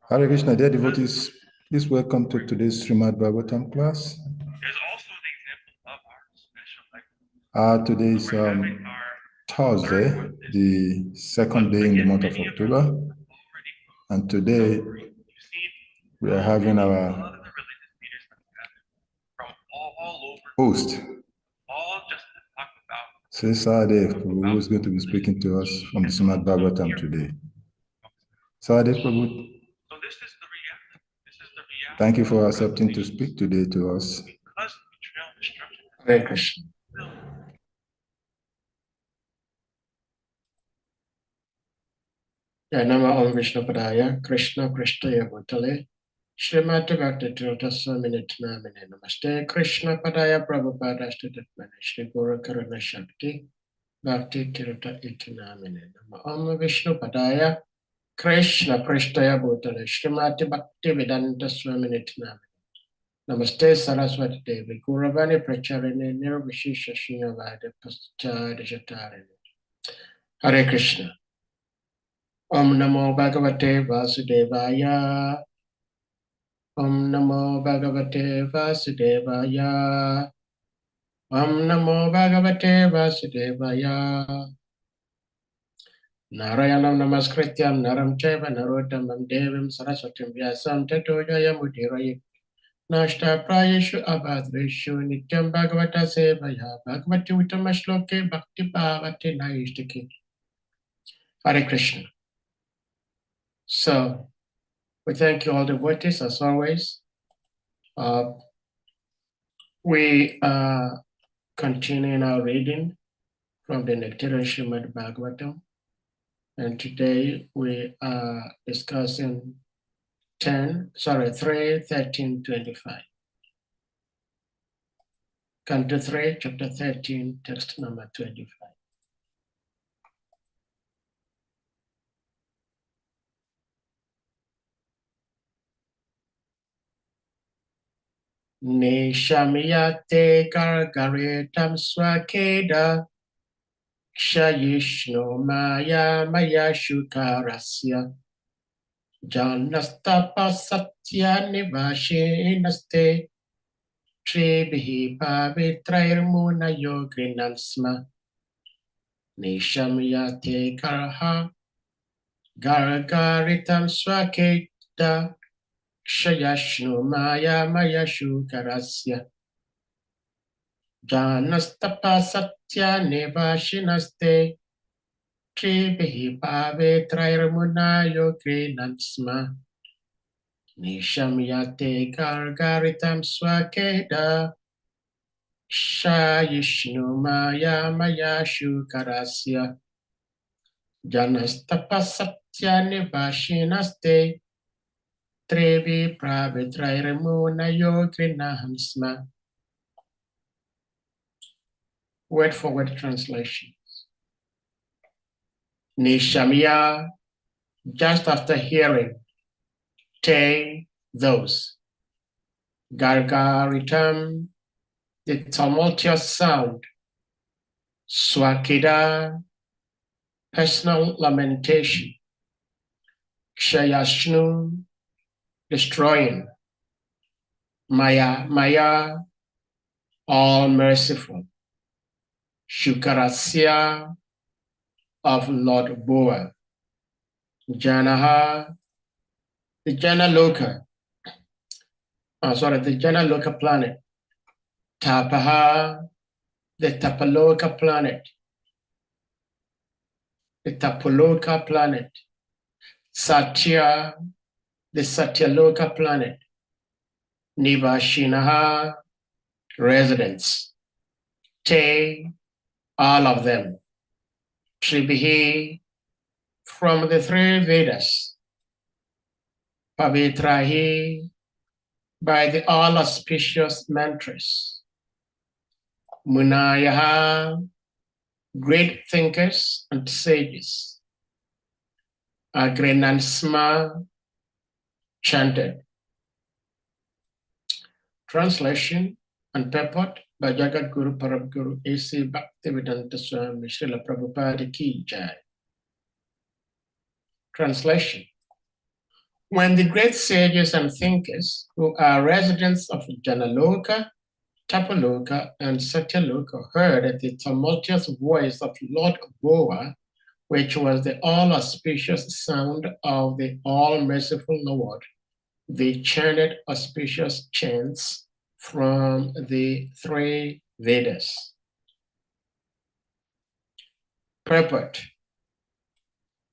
Hare Krishna, dear devotees, please welcome to today's Srimad Bhagavatam class. There's also the example of our special Today is Thursday, the second day in the month of October, and today we are having our host, SAHADEVA, who is going to be speaking to us from the Srimad Bhagavatam today. SAHADEVA Prabhu, thank you for accepting to speak today to us. Hare Krishna. Nama Om Vishnu Padaya, Krishna Krishnaya Bhutale, Srimati Bhakti Tirtha Minitna Mine Namaste, Krishna Padaya Prabhupada Stutatmane, Shri Guru Karana Shakti, Bhakti Tirtha Itna Mine Nama Om Vishnu Padaya, Krishna Krishnaya Bhutale, Srimati Bhakti Vedanta Swaminitna Namaste Saraswati Devi, Guravani Pracharini, Nirvishisha Shinavada Paschad Jatarini. Hare Krishna. Om Namo Bhagavate Vasudevaya. Om Namo Bhagavate Vasudevaya. Om Namo Bhagavate Vasudevaya. Narayanam Namaskrityam Naram Chaiva Narottamam Devim Saraswatim Vyasam Tato Jayamudirayi. Nashta Prayeshu Abhadreshu Nityam Bhagavata Sevaya Bhagavati Uttamashloke Bhakti Bhavati Naishtiki. Hare Krishna. So, we thank you all devotees as always. We are continuing our reading from the Nectarian Srimad Bhagavatam. And today we are discussing 3, 13, 25. Canto 3, chapter 13, text number 25. Nishamiyate gargaretam swakeda kshayishno maya maya shukarasya janastapa satya nivashe naste tribihi pavitrairmuna yogrinansma nishamiyate gargaritam swakeda Kshayashnu maya maya shukarasya Janastapa satya nevashinaste Tribihi pave trairmuna yogrinansma Nishamyate gargaritam swakeda Kshayishnu maya maya shukarasya Janastapa satya nevashinaste Trevi pravitrairmuna yogrinansma. Word for word translations. Nishamya, just after hearing, those. Gargaritam, the tumultuous sound. Swakida, personal lamentation. Kshayashnu, destroying. Maya, all merciful. Shukarasya, of Lord Boa. Janaha, the Janaloka. The Janaloka planet. Tapaha, the Tapaloka planet. The Tapaloka planet. Satya, the Satyaloka planet. Nivashinaha, residents. Te, all of them. Tribihi, from the 3 Vedas. Pavitrahi, by the all auspicious mantras. Munayaha, great thinkers and sages. Agrinansma, chanted. Translation and purport by Jagat Guru Parab Guru A.C. Bhaktivedanta Swami Srila Prabhupada Ki Jai. Translation. When the great sages and thinkers who are residents of Janaloka, Tapaloka, and Satyaloka heard the tumultuous voice of Lord Boa, which was the all-auspicious sound of the all-merciful Lord, they chanted auspicious chants from the three Vedas. Purport.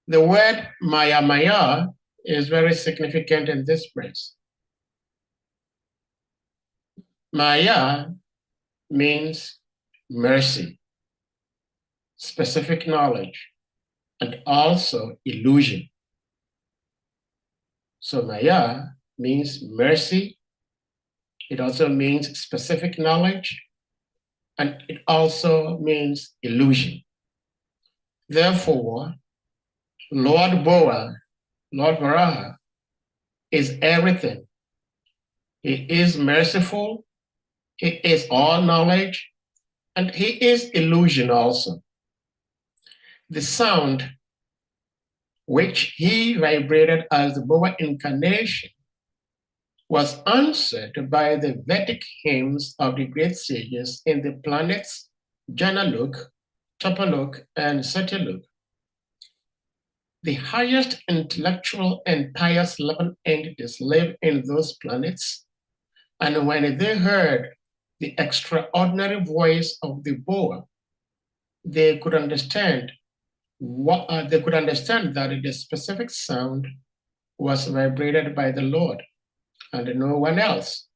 The word Maya Maya is very significant in this place. Maya means mercy, specific knowledge, and also illusion. So Maya means mercy. It also means specific knowledge, and it also means illusion. Therefore, Lord Boa, Lord Varaha, is everything. He is merciful, he is all knowledge, and he is illusion also. The sound which he vibrated as the Boa incarnation was answered by the Vedic hymns of the great sages in the planets Janaluk, Tapaluk, and Satyaluk. The highest intellectual and pious living entities live in those planets, and when they heard the extraordinary voice of the Boa, they could understand that the specific sound was vibrated by the Lord and no one else.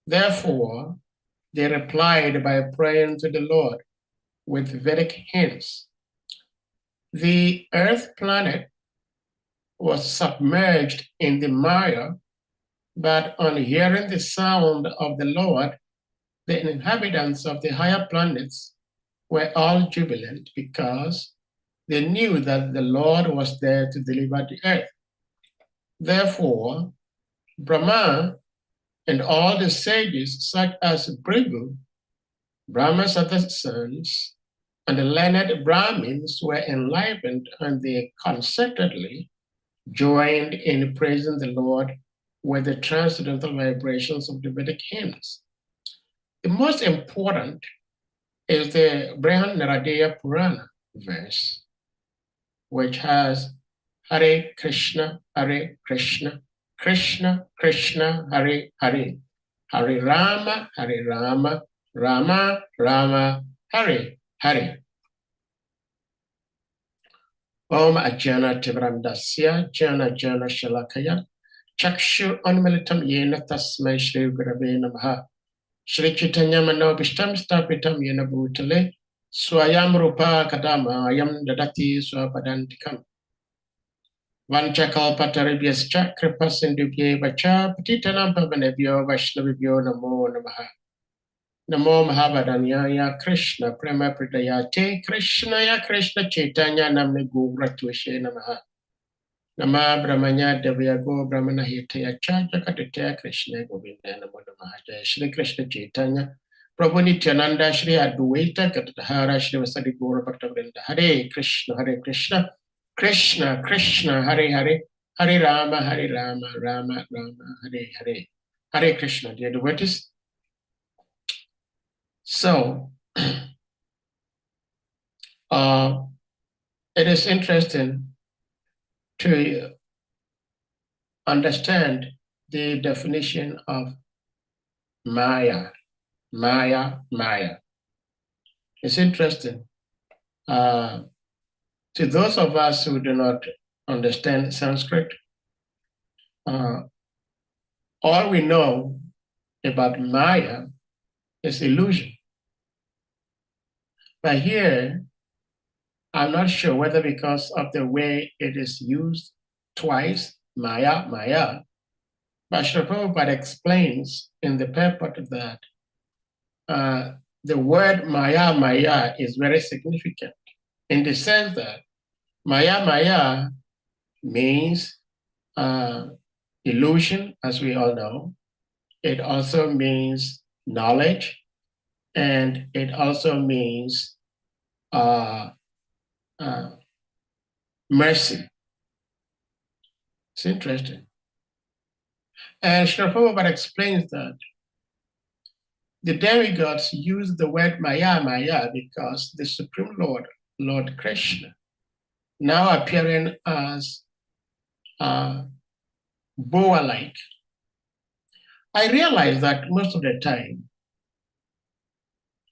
Therefore, they replied by praying to the Lord with Vedic hymns. The Earth planet was submerged in the mire, but on hearing the sound of the Lord, the inhabitants of the higher planets were all jubilant because they knew that the Lord was there to deliver the earth. Therefore, Brahma and all the sages, such as Bhrigu, Brahma's other sons, and the learned Brahmins were enlivened, and they concertedly joined in praising the Lord with the transcendental vibrations of the Vedic hymns. The most important is the Brihan Naradeya Purana verse, which has Hare Krishna, Krishna Krishna, Hare Hare, Hare Rama, Rama Rama, Hare Hare. Om Ajana Tivrandasya, Jana Shalakaya, Chakshu Anmilitam Yena Tasmai Shri Gurave Namaha, Shri Chaitanya Manobishtam Stapitam Yena Bhutale, Swayam Rupa Kadama, Ayam Dadati Swapadantikam. Vanchakal Pataribhyas Chakripa Sindhubhye Vacha, Patitanam Pavanebhyo Vaishnavibhyo Namo Namaha. Namo Mahabharanyaya Krishna Prema Pridayate Krishnaya Krishna Chaitanya Namne Guvratvishe Namaha. Nama Brahmanya Devyago Brahmana Hitaya Jakataya Krishna Govinda Namo Namaha. Jai Shri Krishna Chaitanya Prabhu Nityananda Shri Advaita Gatadhara Shri Vasadi Gaura Bhaktavrinda. Hare Krishna Krishna Krishna Hare Hare Hare Rama Rama Rama Hare Hare. Hare Krishna, dear devotees. So, it is interesting to understand the definition of Maya. It's interesting. To those of us who do not understand Sanskrit, all we know about Maya is illusion. But here, I'm not sure whether because of the way it is used twice, Maya, but Srila Prabhupada explains in the purport that the word Maya is very significant in the sense that Maya means illusion, as we all know. It also means knowledge, and it also means mercy. It's interesting. And Srila Prabhupada explains that the demigods use the word Maya, Maya, because the Supreme Lord, Lord Krishna, now appearing as boa-like. I realize that most of the time,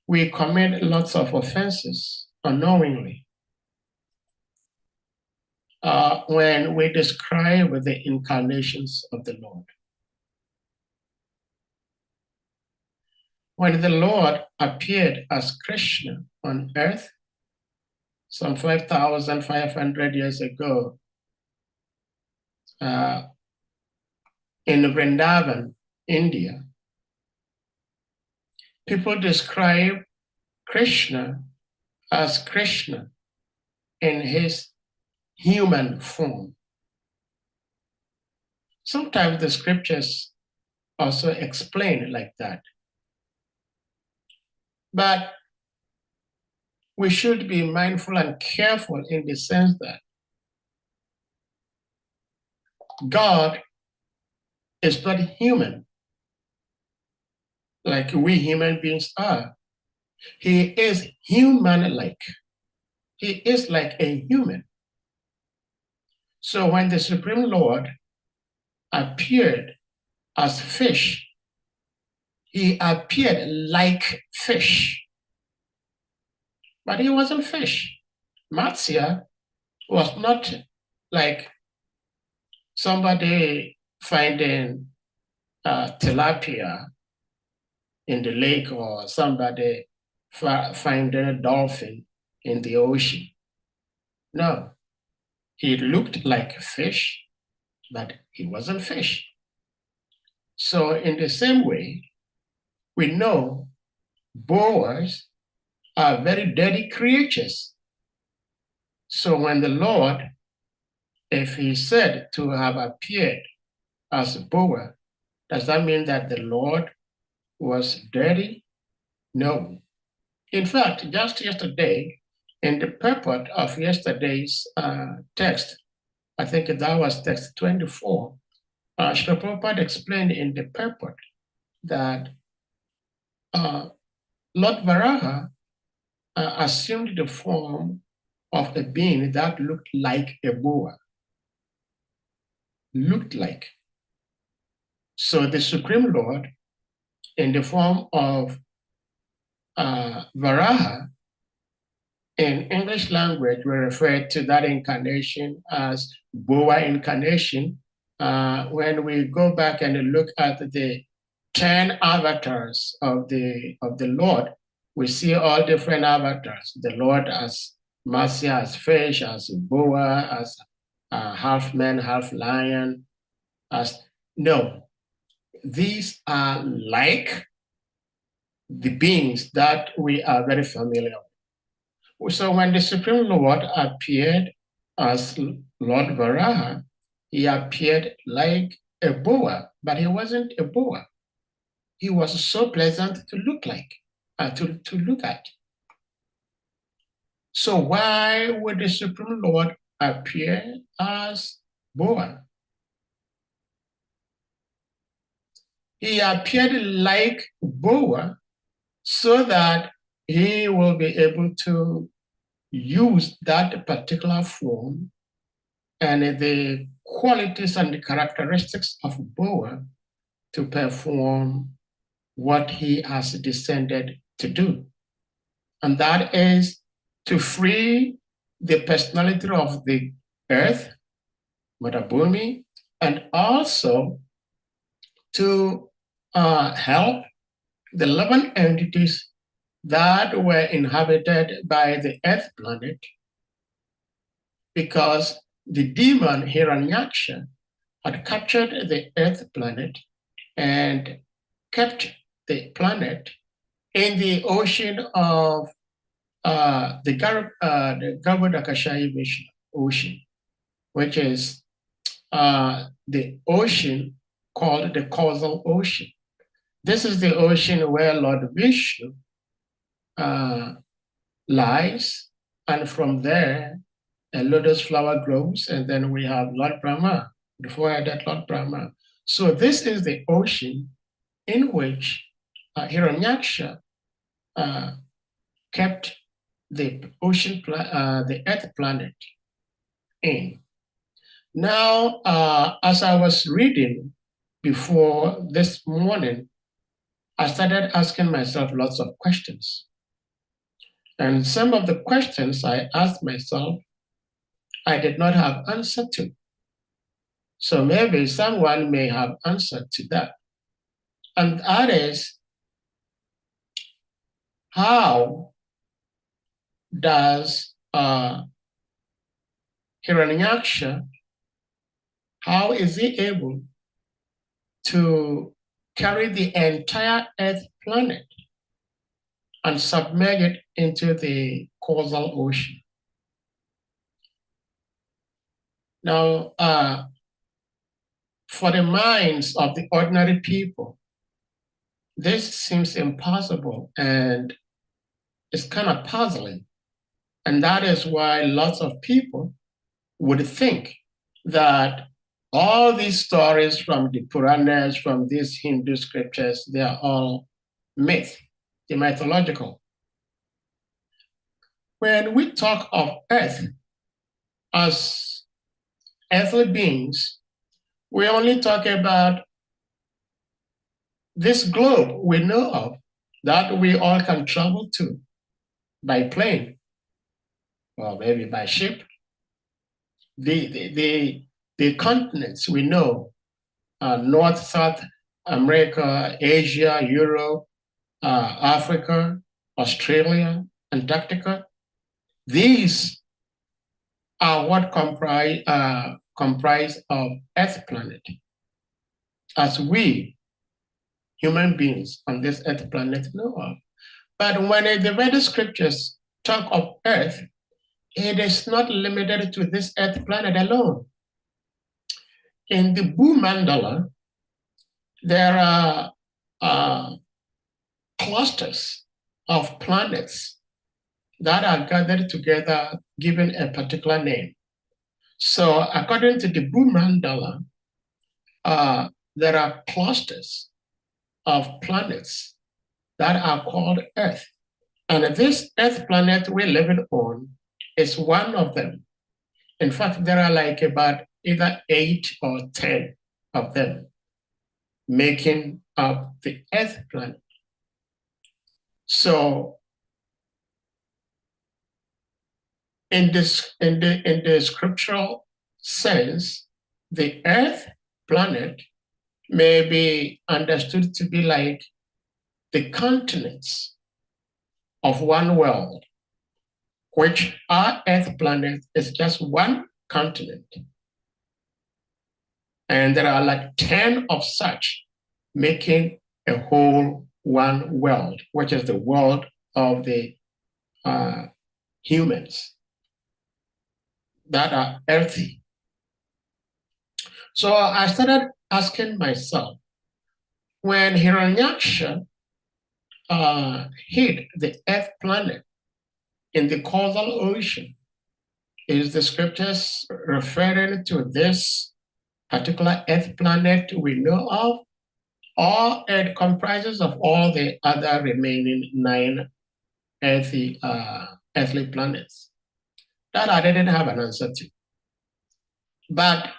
we commit lots of offenses unknowingly when we describe the incarnations of the Lord. When the Lord appeared as Krishna on earth some 5,500 years ago in Vrindavan, India, people describe Krishna as Krishna in his human form. Sometimes the scriptures also explain it like that. But we should be mindful and careful in the sense that God is not human like we human beings are. He is human-like. He is like a human. So when the Supreme Lord appeared as fish, he appeared like fish, but he wasn't fish. Matsya was not like somebody finding tilapia in the lake or somebody finding a dolphin in the ocean. No, he looked like fish, but he wasn't fish. So in the same way, we know boas are very dirty creatures. So when the Lord, if he said to have appeared as a boa, does that mean that the Lord was dirty? No. In fact, just yesterday, in the purport of yesterday's text, I think that was text 24, Srila Prabhupada explained in the purport that Lord Varaha assumed the form of a being that looked like a boa. Looked like. So the Supreme Lord, in the form of Varaha, in English language, we refer to that incarnation as boa incarnation. When we go back and look at the 10 avatars of the Lord, we see all different avatars. The Lord as Matsya, as fish, as boa, as half man, half lion. No, these are like the beings that we are very familiar with. So when the Supreme Lord appeared as Lord Varaha, he appeared like a boa, but he wasn't a boa. He was so pleasant to look like, to look at. So why would the Supreme Lord appear as boa? He appeared like boa so that he will be able to use that particular form and the qualities and the characteristics of boa to perform what he has descended to do. And that is to free the personality of the earth, Mother Bhumi, and also to help the 11 entities that were inhabited by the earth planet, because the demon Hiranyaksha had captured the earth planet and kept the planet in the ocean of the Garbhodakashayi Vishnu ocean, which is the ocean called the causal ocean. This is the ocean where Lord Vishnu lies, and from there a lotus flower grows, and then we have Lord Brahma, before that Lord Brahma. So this is the ocean in which Hiranyaksha kept the the Earth planet in. Now, as I was reading before this morning, I started asking myself lots of questions. And some of the questions I asked myself, I did not have answer to. So maybe someone may have answer to that. And that is, how does Hiranyaksha, how is he able to carry the entire Earth planet and submerge it into the causal ocean? Now, for the minds of the ordinary people, this seems impossible and it's kind of puzzling. And that is why lots of people would think that all these stories from the Puranas, from these Hindu scriptures, they are all myth, they're mythological. When we talk of Earth as earthly beings, we only talk about this globe we know of that we all can travel to by plane, or maybe by ship. The continents we know, North, South America, Asia, Europe, Africa, Australia, Antarctica, these are what comprise of Earth planet. As we, human beings on this Earth planet, know of. But when the Vedic scriptures talk of Earth, it is not limited to this Earth planet alone. In the Bhumandala, there are clusters of planets that are gathered together, given a particular name. So according to the Bhumandala, there are clusters of planets that are called Earth. And this Earth planet we're living on is one of them. In fact, there are like about either 8 or 10 of them making up the Earth planet. So in the scriptural sense, the Earth planet may be understood to be like the continents of one world, which our Earth planet is just one continent. And there are like 10 of such, making a whole one world, which is the world of the humans that are earthy. So I started asking myself, when Hiranyaksha hit the Earth planet in the causal ocean, is the scriptures referring to this particular Earth planet we know of, or it comprises of all the other remaining 9 earthly planets? That I didn't have an answer to. But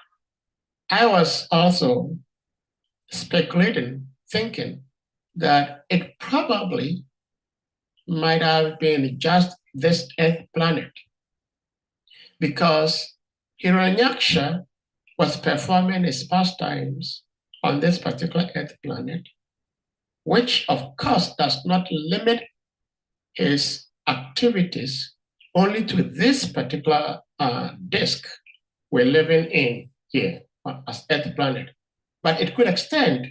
I was also speculating, thinking that it probably might have been just this Earth planet, because Hiranyaksha was performing his pastimes on this particular Earth planet, which of course does not limit his activities only to this particular disk we're living in here as Earth planet, but it could extend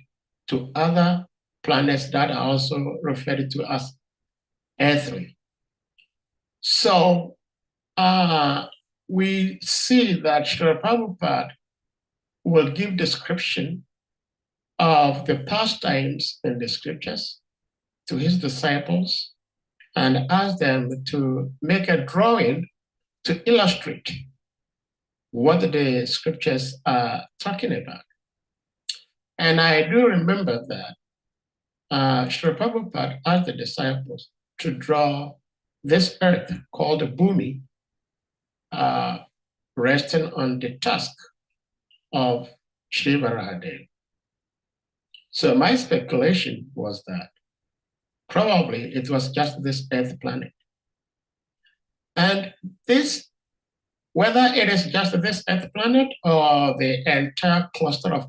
to other planets that are also referred to as earthly. So we see that Srila Prabhupada will give description of the pastimes in the scriptures to his disciples and ask them to make a drawing to illustrate what the scriptures are talking about. And I do remember that Sri Prabhupada asked the disciples to draw this earth called the Bhumi, resting on the tusk of Sri Varahadev. So my speculation was that probably it was just this earth planet. And this, whether it is just this earth planet or the entire cluster of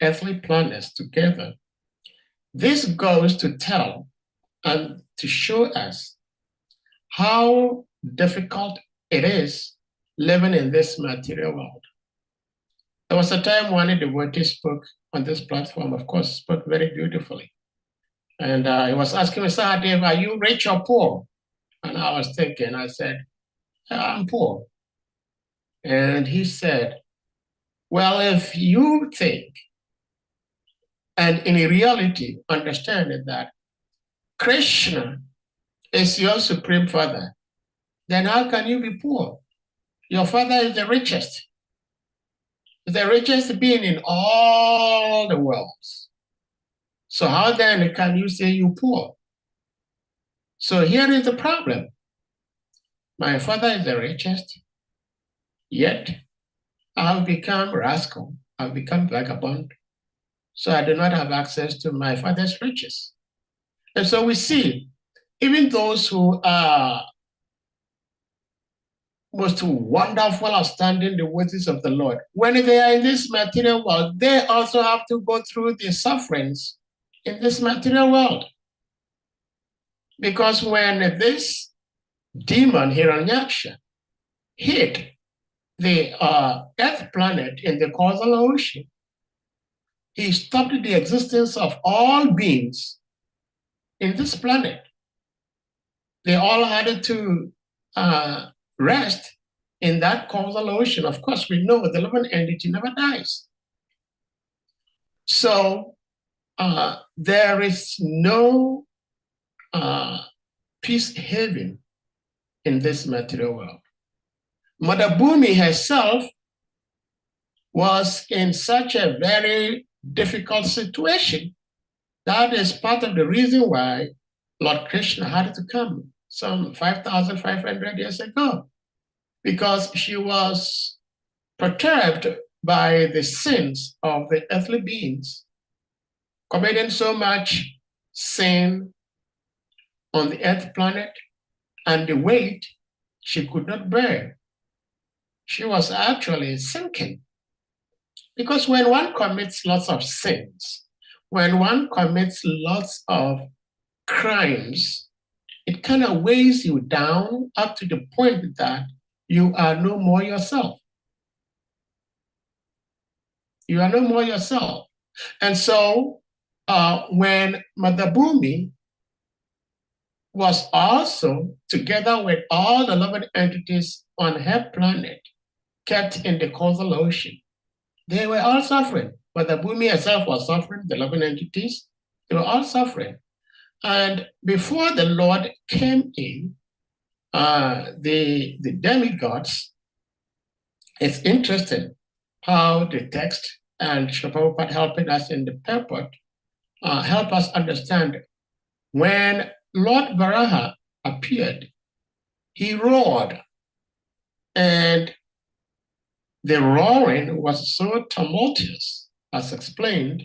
earthly planets together, this goes to tell and to show us how difficult it is living in this material world. There was a time when a devotee spoke on this platform, of course, spoke very beautifully. And he was asking me, Sahadeva, are you rich or poor? And I was thinking, I said, I'm poor. And he said, well, if you think, and in reality, understand that Krishna is your supreme father, then how can you be poor? Your father is the richest being in all the worlds. So how then can you say you poor? So here is the problem. My father is the richest, yet I've become rascal, I've become vagabond, so I do not have access to my father's riches. And so we see, even those who are most wonderful, outstanding devotees of the Lord, when they are in this material world, they also have to go through the sufferings in this material world. Because when this demon Hiranyaksha hit the Earth planet in the causal ocean, he stopped the existence of all beings in this planet. They all had to rest in that causal ocean. Of course, we know the living entity never dies. So there is no peace haven in this material world. Mother Bhumi herself was in such a very difficult situation. That is part of the reason why Lord Krishna had to come some 5,500 years ago, because she was perturbed by the sins of the earthly beings, committing so much sin on the earth planet, and the weight she could not bear. She was actually sinking. Because when one commits lots of sins, when one commits lots of crimes, it kind of weighs you down up to the point that you are no more yourself. You are no more yourself. And so when Mother Bhumi was also, together with all the loving entities on her planet, kept in the causal ocean, they were all suffering. Mother Bhumi herself was suffering, the loving entities, they were all suffering. And before the Lord came in, the demigods, it's interesting how the text and Srila Prabhupada helping us in the purport help us understand. When Lord Varaha appeared, he roared, and the roaring was so tumultuous, as explained,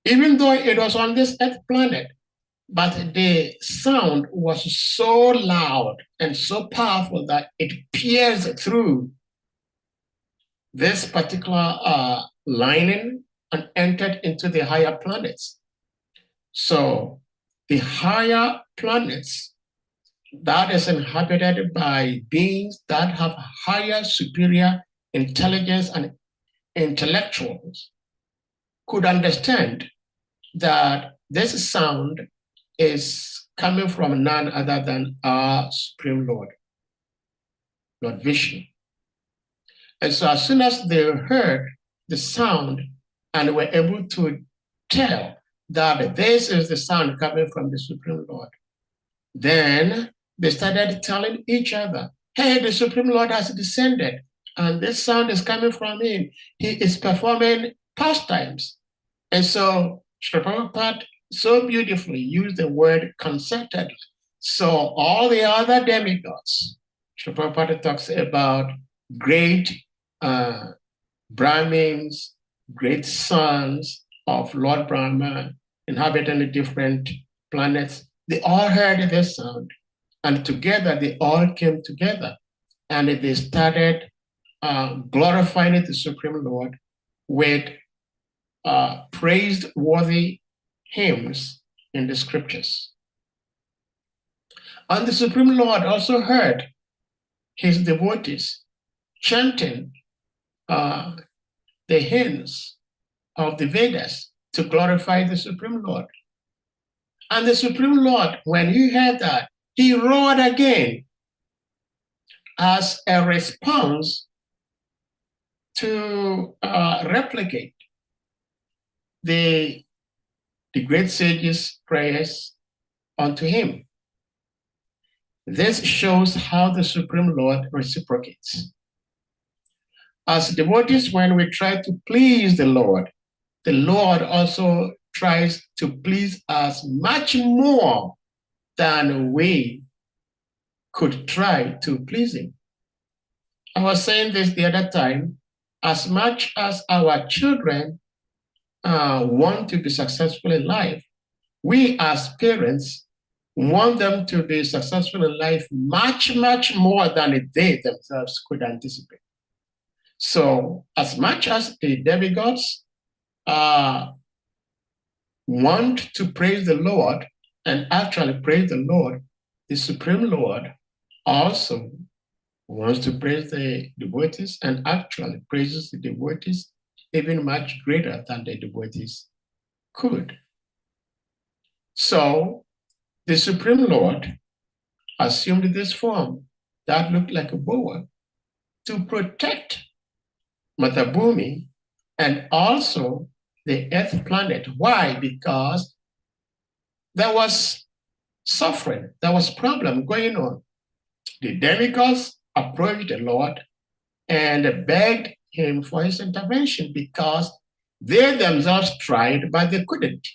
even though it was on this earth planet, but the sound was so loud and so powerful that it pierced through this particular lining and entered into the higher planets. So the higher planets that is inhabited by beings that have higher superior intelligence and intellectuals could understand that this sound is coming from none other than our Supreme Lord, Lord Vishnu. And so as soon as they heard the sound and were able to tell that this is the sound coming from the Supreme Lord, then they started telling each other, hey, the Supreme Lord has descended, and this sound is coming from him. He is performing pastimes. And so Sri Prabhupada so beautifully used the word concertedly. So all the other demigods, Sri Prabhupada talks about great Brahmins, great sons of Lord Brahma, inhabiting the different planets. They all heard this sound, and together they all came together, and they started glorifying the Supreme Lord with praiseworthy hymns in the scriptures. And the Supreme Lord also heard his devotees chanting the hymns of the Vedas to glorify the Supreme Lord. And the Supreme Lord, when he heard that, he roared again as a response to replicate the great sage's prayers unto him. This shows how the Supreme Lord reciprocates. As devotees, when we try to please the Lord also tries to please us much more than we could try to please him. I was saying this the other time, as much as our children want to be successful in life, we as parents want them to be successful in life much, much more than they themselves could anticipate. So as much as the demigods want to praise the Lord and actually praise the Lord, the Supreme Lord also wants to praise the devotees and actually praises the devotees even much greater than the devotees could. So the Supreme Lord assumed this form that looked like a boa to protect Mother Bhumi and also the Earth planet. Why? Because there was suffering, there was problem going on. The demigods approached the Lord and begged him for his intervention because they themselves tried, but they couldn't.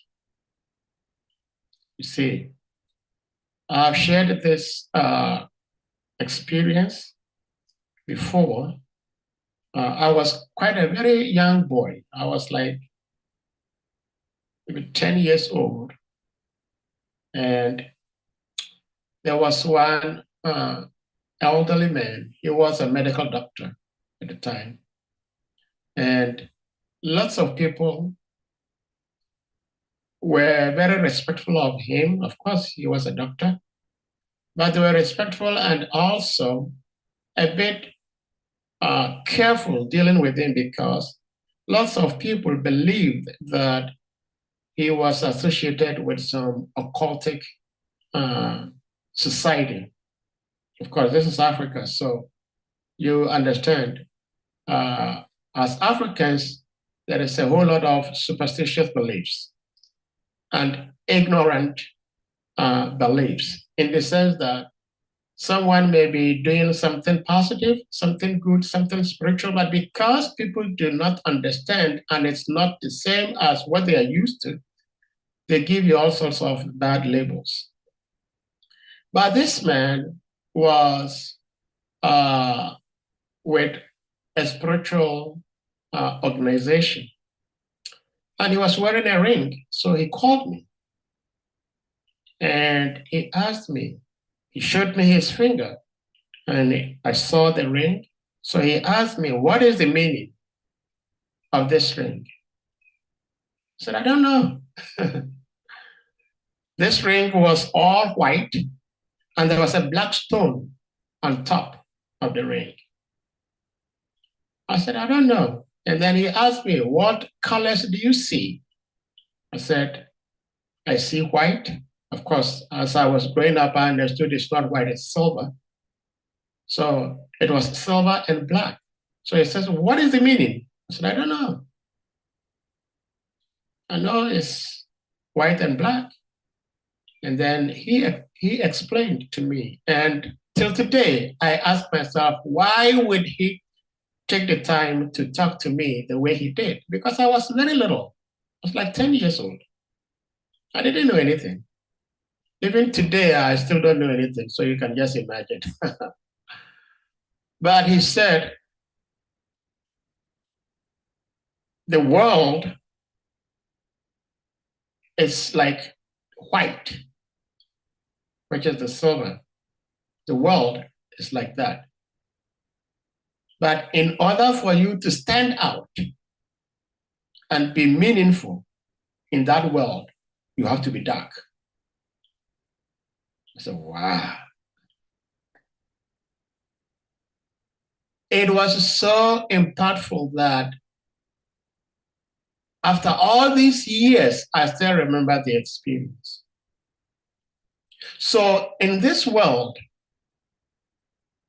You see, I've shared this experience before. I was quite a very young boy. I was like maybe 10 years old. And there was one elderly man. He was a medical doctor at the time. And lots of people were very respectful of him. Of course, he was a doctor, but they were respectful and also a bit careful dealing with him because lots of people believed that he was associated with some occultic society. Of course, this is Africa, so you understand. As Africans, there is a whole lot of superstitious beliefs and ignorant beliefs in the sense that someone may be doing something positive, something good, something spiritual, but because people do not understand and it's not the same as what they are used to, they give you all sorts of bad labels. But this man was with a spiritual organization, and he was wearing a ring. So he called me and he asked me, he showed me his finger and I saw the ring. So he asked me, what is the meaning of this ring? I said, I don't know. This ring was all white and there was a black stone on top of the ring. I said, I don't know. And then he asked me, what colors do you see? I said, I see white. Of course, as I was growing up, I understood it's not white, it's silver. So it was silver and black. So he says, what is the meaning? I said, I don't know. I know it's white and black. And then he explained to me. And till today, I ask myself, why would he take the time to talk to me the way he did, because I was very little. I was like 10 years old. I didn't know anything. Even today, I still don't know anything, so you can just imagine. But he said, the world is like white, which is the silver. The world is like that. But in order for you to stand out and be meaningful in that world, you have to be dark. I said, wow. It was so impactful that after all these years, I still remember the experience. So in this world,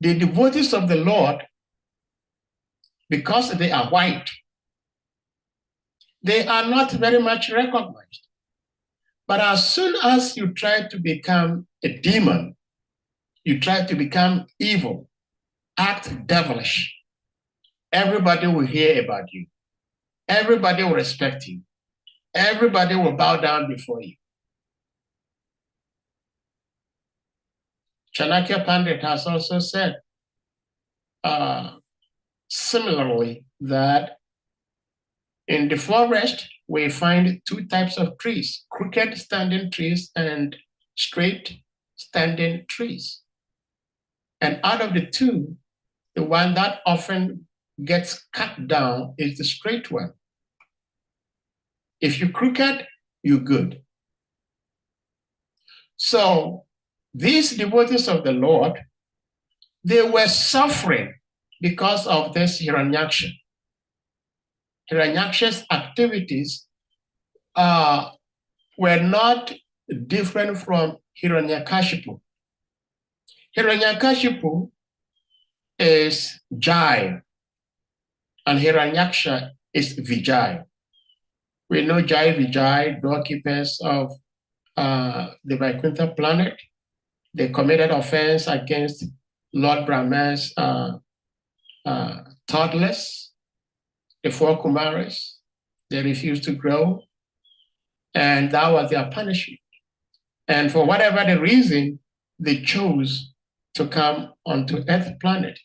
the devotees of the Lord, because they are white, they are not very much recognized. But as soon as you try to become a demon, you try to become evil, act devilish, everybody will hear about you. Everybody will respect you. Everybody will bow down before you. Chanakya Pandit has also said similarly that in the forest, we find two types of trees, crooked standing trees and straight standing trees. And out of the two, the one that often gets cut down is the straight one. If you're crooked, you're good. So these devotees of the Lord, they were suffering because of this Hiranyaksha. Hiranyaksha's activities were not different from Hiranyakashipu. Hiranyakashipu is Jai, and Hiranyaksha is Vijay. We know Jai Vijay, doorkeepers of the Vaikuntha planet. They committed offense against Lord Brahma's toddlers, the four Kumaras. They refused to grow, and that was their punishment. And for whatever the reason, they chose to come onto Earth planet.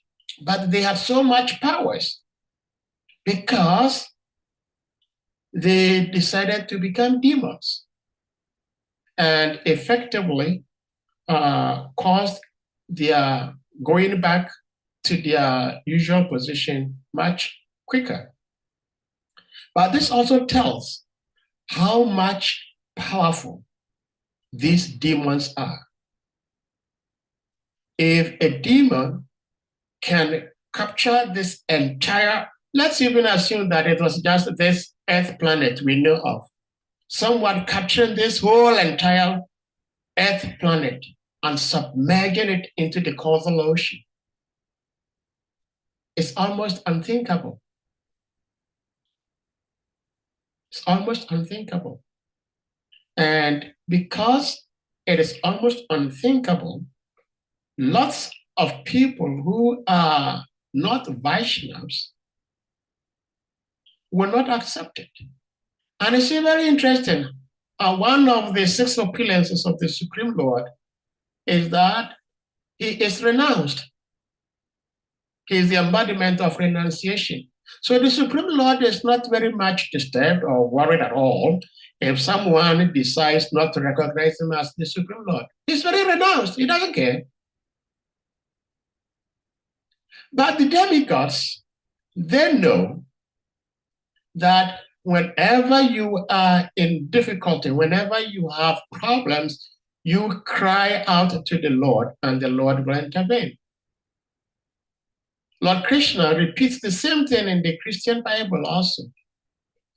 But they had so much powers because they decided to become demons and effectively caused their going back to their usual position much quicker. But this also tells how much powerful these demons are. If a demon can capture this entire, let's even assume that it was just this Earth planet we know of, someone capturing this whole entire Earth planet and submerging it into the causal ocean, it's almost unthinkable. It's almost unthinkable. And because it is almost unthinkable, lots of people who are not Vaishnavas will not accept it. And it's very interesting. One of the 6 opulences of the Supreme Lord is that he is renounced. He is the embodiment of renunciation. So the Supreme Lord is not very much disturbed or worried at all if someone decides not to recognize him as the Supreme Lord. He's very renounced. He doesn't care. But the demigods, they know that whenever you are in difficulty, whenever you have problems, you cry out to the Lord and the Lord will intervene. Lord Krishna repeats the same thing in the Christian Bible also. It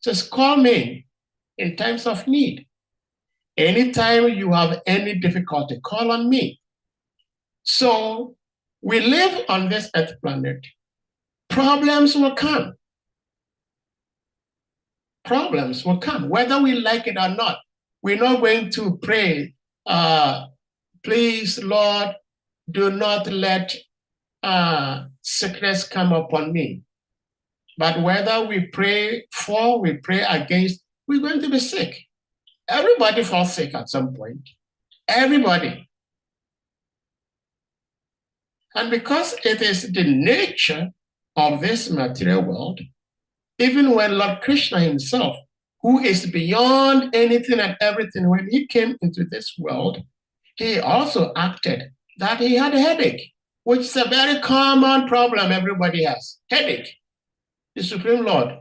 says, call me in times of need. Anytime you have any difficulty, call on me. So we live on this earth planet. Problems will come. Problems will come, whether we like it or not. We're not going to pray, please, Lord, do not let sickness come upon me. But whether we pray for, we pray against, we're going to be sick. Everybody falls sick at some point. Everybody. And because it is the nature of this material world, even when Lord Krishna himself, who is beyond anything and everything, when he came into this world, he also acted that he had a headache, which is a very common problem everybody has, headache, the Supreme Lord.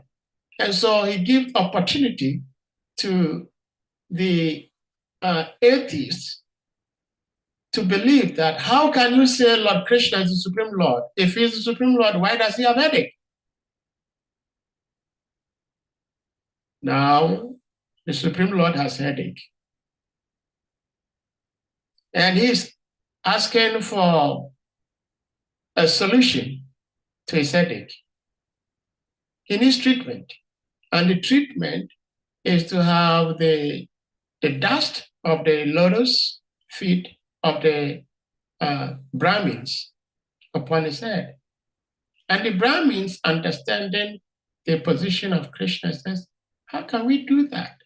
And so he gives opportunity to the atheists to believe that how can you say Lord Krishna is the Supreme Lord? If he's the Supreme Lord, why does he have headache? Now, the Supreme Lord has headache. And he's asking for a solution to his headache. He needs treatment. And the treatment is to have the dust of the lotus feet of the Brahmins upon his head. And the Brahmins, understanding the position of Krishna, says, how can we do that?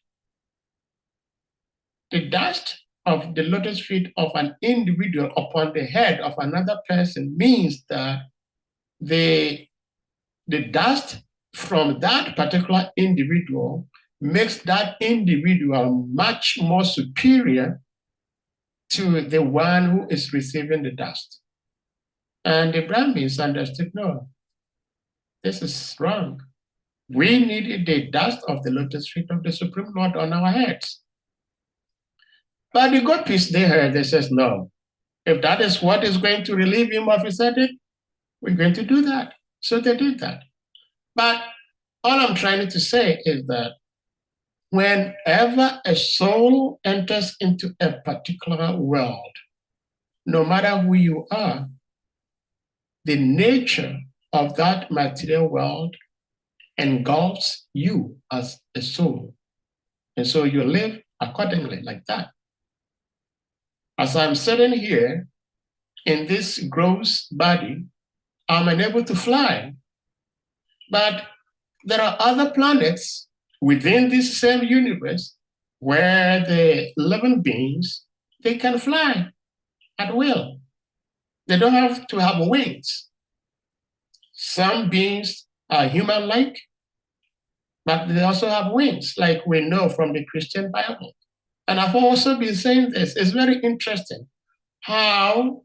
The dust of the lotus feet of an individual upon the head of another person means that the dust from that particular individual makes that individual much more superior to the one who is receiving the dust. And the Brahmins understood, no, this is wrong. We need the dust of the lotus feet of the Supreme Lord on our heads. But the gopis, they heard, they says, no, if that is what is going to relieve him of his headache, we're going to do that. So they did that. But all I'm trying to say is that whenever a soul enters into a particular world, no matter who you are, the nature of that material world engulfs you as a soul. And so you live accordingly like that. As I'm sitting here in this gross body, I'm unable to fly. But there are other planets within this same universe where the living beings, they can fly at will. They don't have to have wings. Some beings are human-like, but they also have wings, like we know from the Christian Bible. And I've also been saying this, it's very interesting how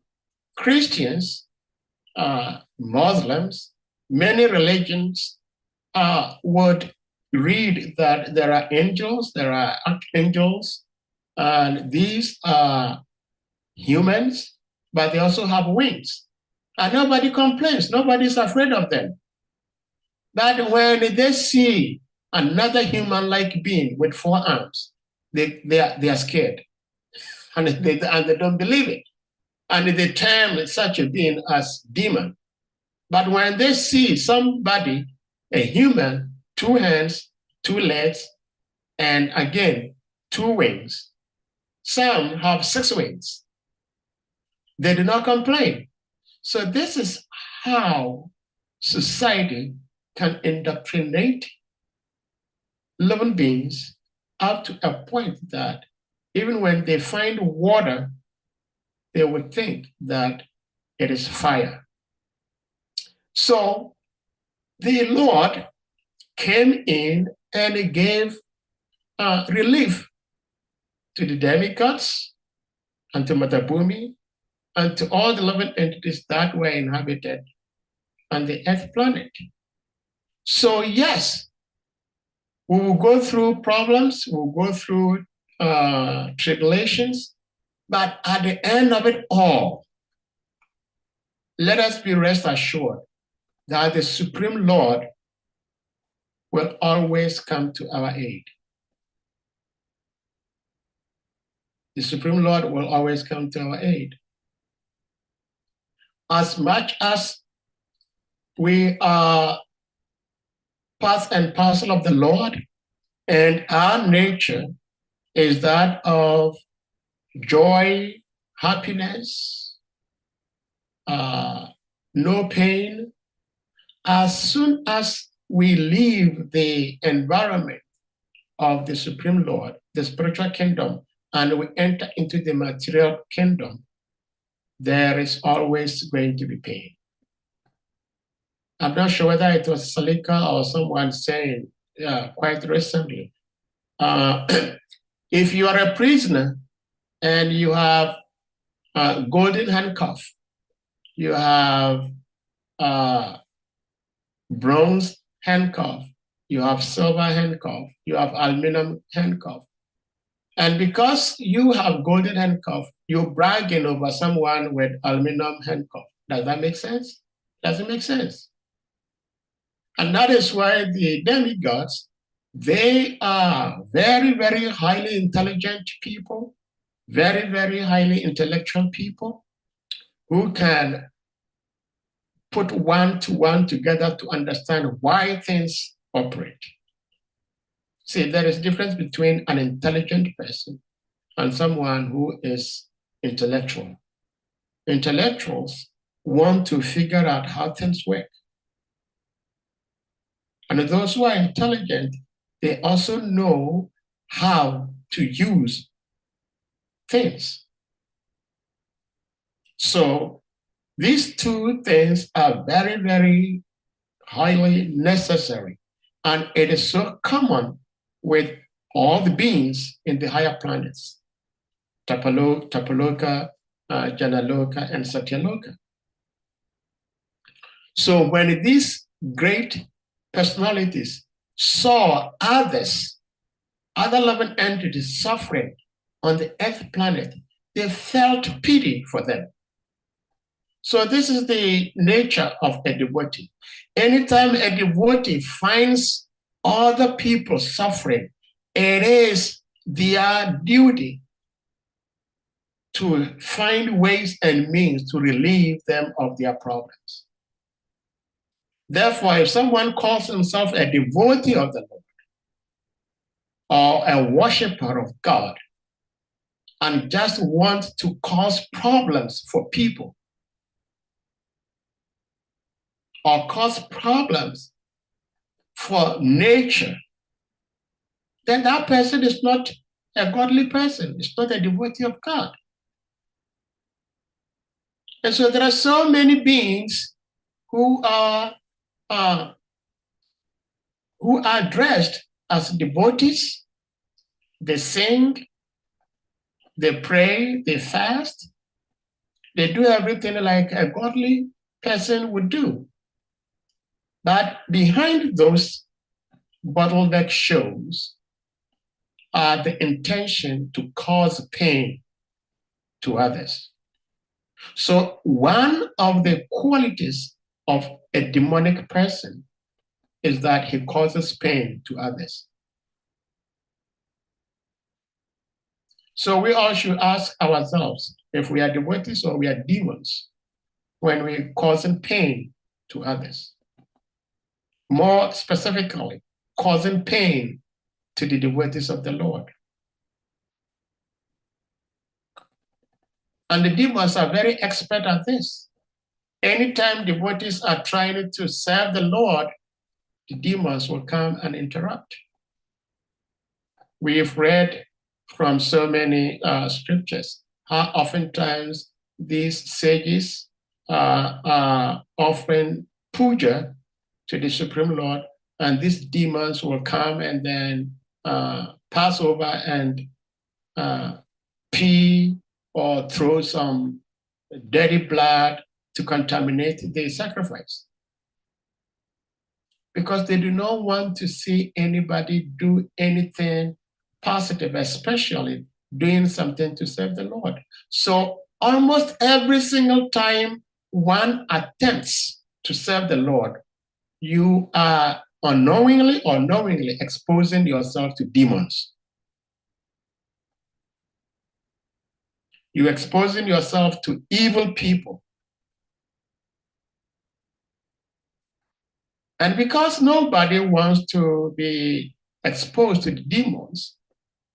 Christians, Muslims, many religions would read that there are angels, there are archangels, and these are humans, but they also have wings. And nobody complains, nobody's afraid of them. But when they see another human-like being with 4 arms, they are scared, and they don't believe it. And they term such a being as demon. But when they see somebody, a human, 2 hands, 2 legs, and again, 2 wings, some have 6 wings, they do not complain. So this is how society can indoctrinate living beings up to a point that even when they find water, they would think that it is fire. So the Lord came in and he gave relief to the demigods and to Mother Bhumi and to all the living entities that were inhabited on the earth planet. So yes, we will go through problems, we'll go through tribulations, but at the end of it all, let us be rest assured that the Supreme Lord will always come to our aid. The Supreme Lord will always come to our aid. As much as we are part and parcel of the Lord, and our nature is that of joy, happiness, no pain. As soon as we leave the environment of the Supreme Lord, the spiritual kingdom, and we enter into the material kingdom, there is always going to be pain. I'm not sure whether it was Salika or someone saying quite recently, if you are a prisoner and you have a golden handcuff, you have bronze handcuff, you have silver handcuff, you have aluminum handcuff. And because you have golden handcuff, you're bragging over someone with aluminum handcuff. Does that make sense? Doesn't make sense. And that is why the demigods, they are very, very highly intelligent people, very, very highly intellectual people who can put one to one together to understand why things operate. See, there is a difference between an intelligent person and someone who is intellectual. Intellectuals want to figure out how things work. And those who are intelligent, they also know how to use things. So these two things are very, very highly necessary. And it is so common with all the beings in the higher planets, Tapaloka, Janaloka, and Satyaloka. So when these great personalities saw others, other living entities suffering on the earth planet, they felt pity for them. So this is the nature of a devotee. Anytime a devotee finds other people suffering, it is their duty to find ways and means to relieve them of their problems. Therefore, if someone calls himself a devotee of the Lord or a worshiper of God and just wants to cause problems for people or cause problems for nature, then that person is not a godly person. It's not a devotee of God. And so there are so many beings who are dressed as devotees. They sing, they pray, they fast. They do everything like a godly person would do. But behind those bottleneck shows are the intention to cause pain to others. So one of the qualities of a demonic person is that he causes pain to others. So we all should ask ourselves if we are devotees or we are demons when we're causing pain to others. More specifically, causing pain to the devotees of the Lord. And the demons are very expert at this. Anytime devotees are trying to serve the Lord, the demons will come and interrupt. We've read from so many scriptures how oftentimes these sages are offering puja to the Supreme Lord, and these demons will come and then pass over and pee or throw some dirty blood to contaminate the sacrifice. Because they do not want to see anybody do anything positive, especially doing something to serve the Lord. So almost every single time one attempts to serve the Lord, you are unknowingly or knowingly exposing yourself to demons. You're exposing yourself to evil people. And because nobody wants to be exposed to the demons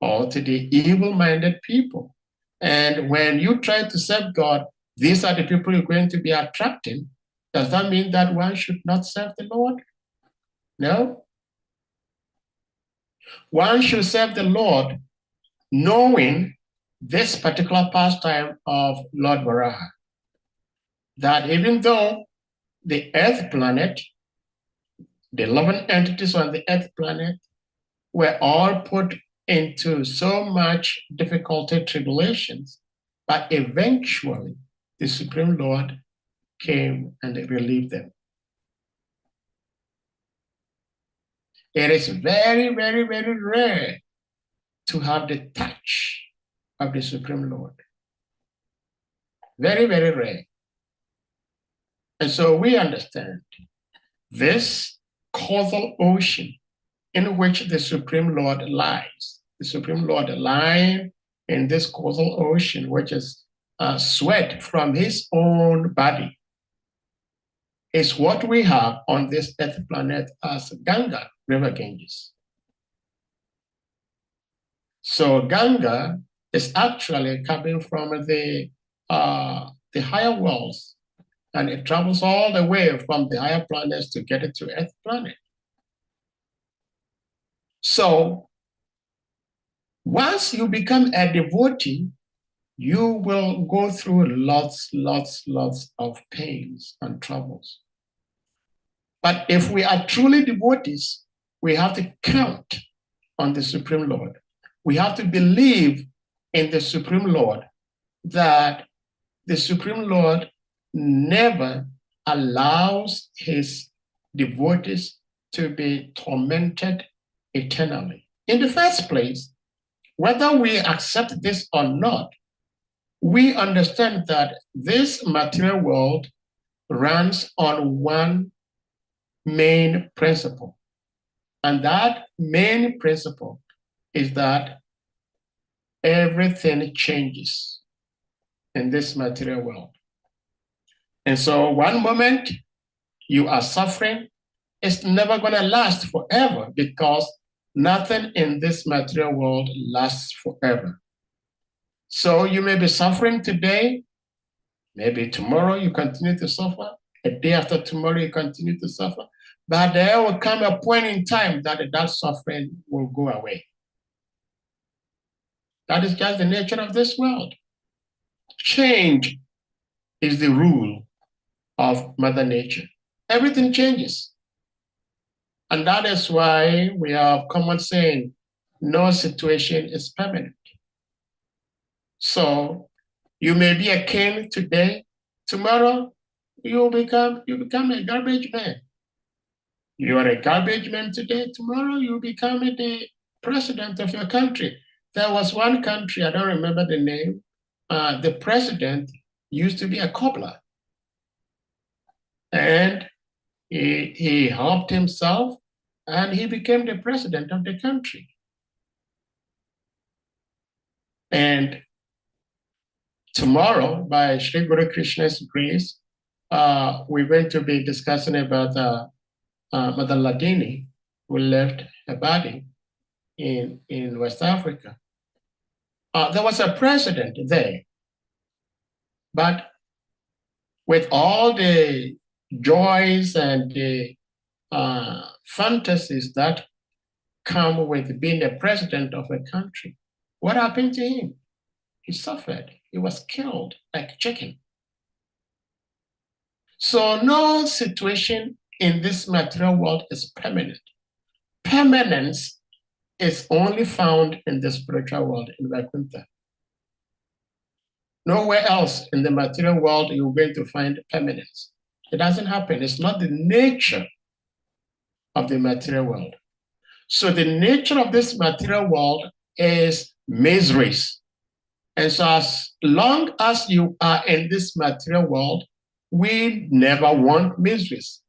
or to the evil-minded people, and when you try to serve God, these are the people you're going to be attracting, does that mean that one should not serve the Lord? No. One should serve the Lord knowing this particular pastime of Lord Varaha, that even though the Earth planet, the 11 entities on the Earth planet were all put into so much difficulty, tribulations, but eventually the Supreme Lord came and relieved them. It is very, very, very rare to have the touch of the Supreme Lord. Very, very rare. And so we understand this causal ocean in which the Supreme Lord lies. The Supreme Lord lying in this causal ocean, which is sweat from his own body, is what we have on this earth planet as Ganga, River Ganges. So Ganga is actually coming from the higher worlds, and it travels all the way from the higher planets to get it to Earth planet. So once you become a devotee, you will go through lots of pains and troubles. But if we are truly devotees, we have to count on the Supreme Lord. We have to believe in the Supreme Lord, that the Supreme Lord never allows his devotees to be tormented eternally. In the first place, whether we accept this or not, we understand that this material world runs on one main principle. And that main principle is that everything changes in this material world. And so one moment you are suffering, it's never going to last forever, because nothing in this material world lasts forever. So you may be suffering today, maybe tomorrow you continue to suffer, a day after tomorrow you continue to suffer, but there will come a point in time that that suffering will go away. That is just the nature of this world. Change is the rule of Mother Nature. Everything changes. And that is why we have common saying, no situation is permanent. So you may be a king today, tomorrow you become a garbage man. You are a garbage man today, tomorrow you become the president of your country. There was one country, I don't remember the name, the president used to be a cobbler. And he helped himself and he became the president of the country. And tomorrow, by Sri Guru Krishna's grace, we're going to be discussing about Mother Ladini, who left her body in West Africa. There was a president there, but with all the joys and the fantasies that come with being the president of a country, what happened to him? He suffered. He was killed like a chicken. So no situation in this material world is permanent. Permanence is only found in the spiritual world, in Vaikuntha. Nowhere else in the material world you're going to find permanence. It doesn't happen. It's not the nature of the material world. So the nature of this material world is miseries. And so as long as you are in this material world, we never want miseries.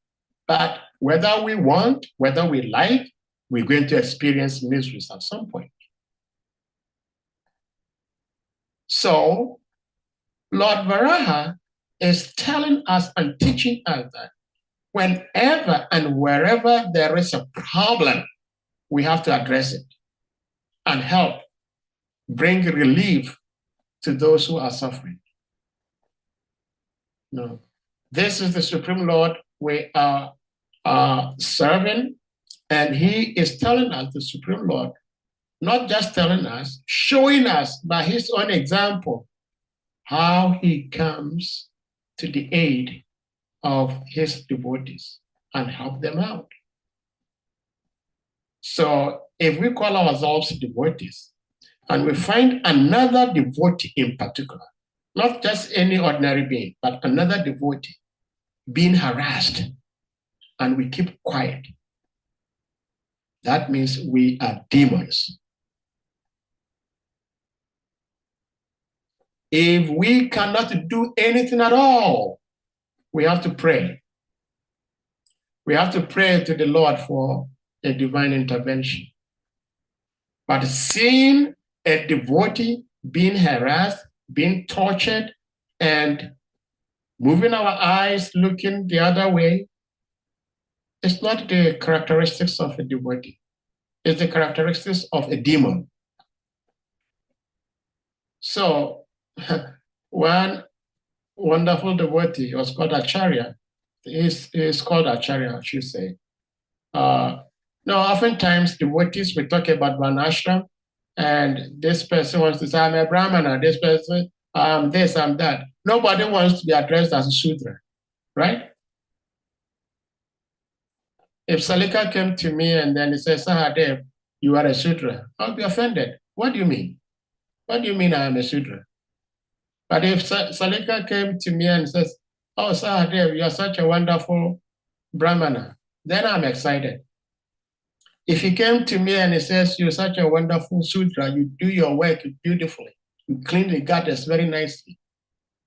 But whether we want, whether we like, we're going to experience miseries at some point. So Lord Varaha is telling us and teaching us that whenever and wherever there is a problem, we have to address it and help bring relief to those who are suffering. No. This is the Supreme Lord we are serving, And he is telling us, the Supreme Lord, not just telling us, showing us by his own example how he comes to the aid of his devotees and help them out. So if we call ourselves devotees and we find another devotee in particular, not just any ordinary being, but another devotee being harassed, and we keep quiet, that means we are demons. If we cannot do anything at all, we have to pray. We have to pray to the Lord for a divine intervention. But seeing a devotee being harassed, being tortured, and moving our eyes, looking the other way, it's not the characteristics of a devotee. It's the characteristics of a demon. So one wonderful devotee was called Acharya. He's called Acharya, I should say. No, oftentimes devotees will talk about Varnashram, and this person wants to say, I'm a Brahmana, this person, this, I'm that. Nobody wants to be addressed as a Shudra, right? If Salika came to me and then he says, Sahadev, you are a Shudra, I'll be offended. What do you mean? What do you mean I am a Shudra? But if Salika came to me and says, oh, Sahadev, you are such a wonderful Brahmana, then I'm excited. If he came to me and he says, you're such a wonderful Shudra, you do your work beautifully, you clean the gutters very nicely.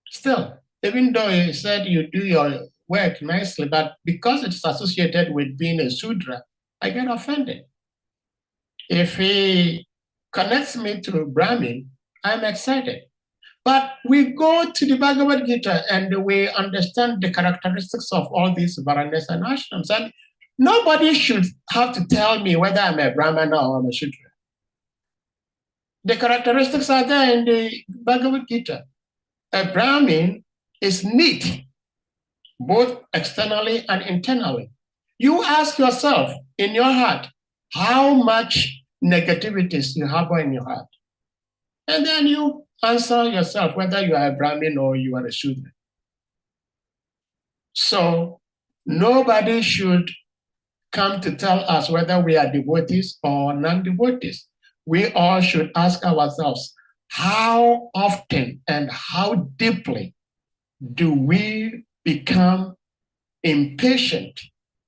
Still, even though he said you do your work nicely, but because it's associated with being a Shudra, I get offended. If he connects me to Brahmin, I'm excited. But we go to the Bhagavad Gita and we understand the characteristics of all these Varanas and ashrams. And nobody should have to tell me whether I'm a Brahmana or I'm a Shudra. The characteristics are there in the Bhagavad Gita. A Brahmin is neat, both externally and internally. You ask yourself in your heart, how much negativities you have in your heart. And then you answer yourself whether you are a Brahmin or you are a Shudra. So nobody should come to tell us whether we are devotees or non-devotees. We all should ask ourselves, how often and how deeply do we become impatient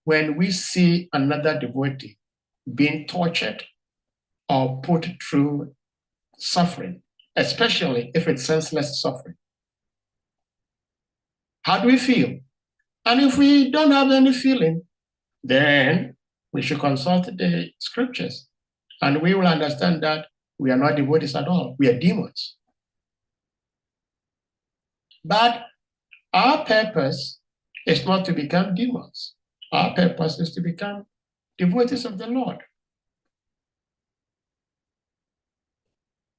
when we see another devotee being tortured or put through suffering, especially if it's senseless suffering? How do we feel? And if we don't have any feeling, then we should consult the scriptures, and we will understand that we are not devotees at all. We are demons. But our purpose is not to become demons. Our purpose is to become devotees of the Lord.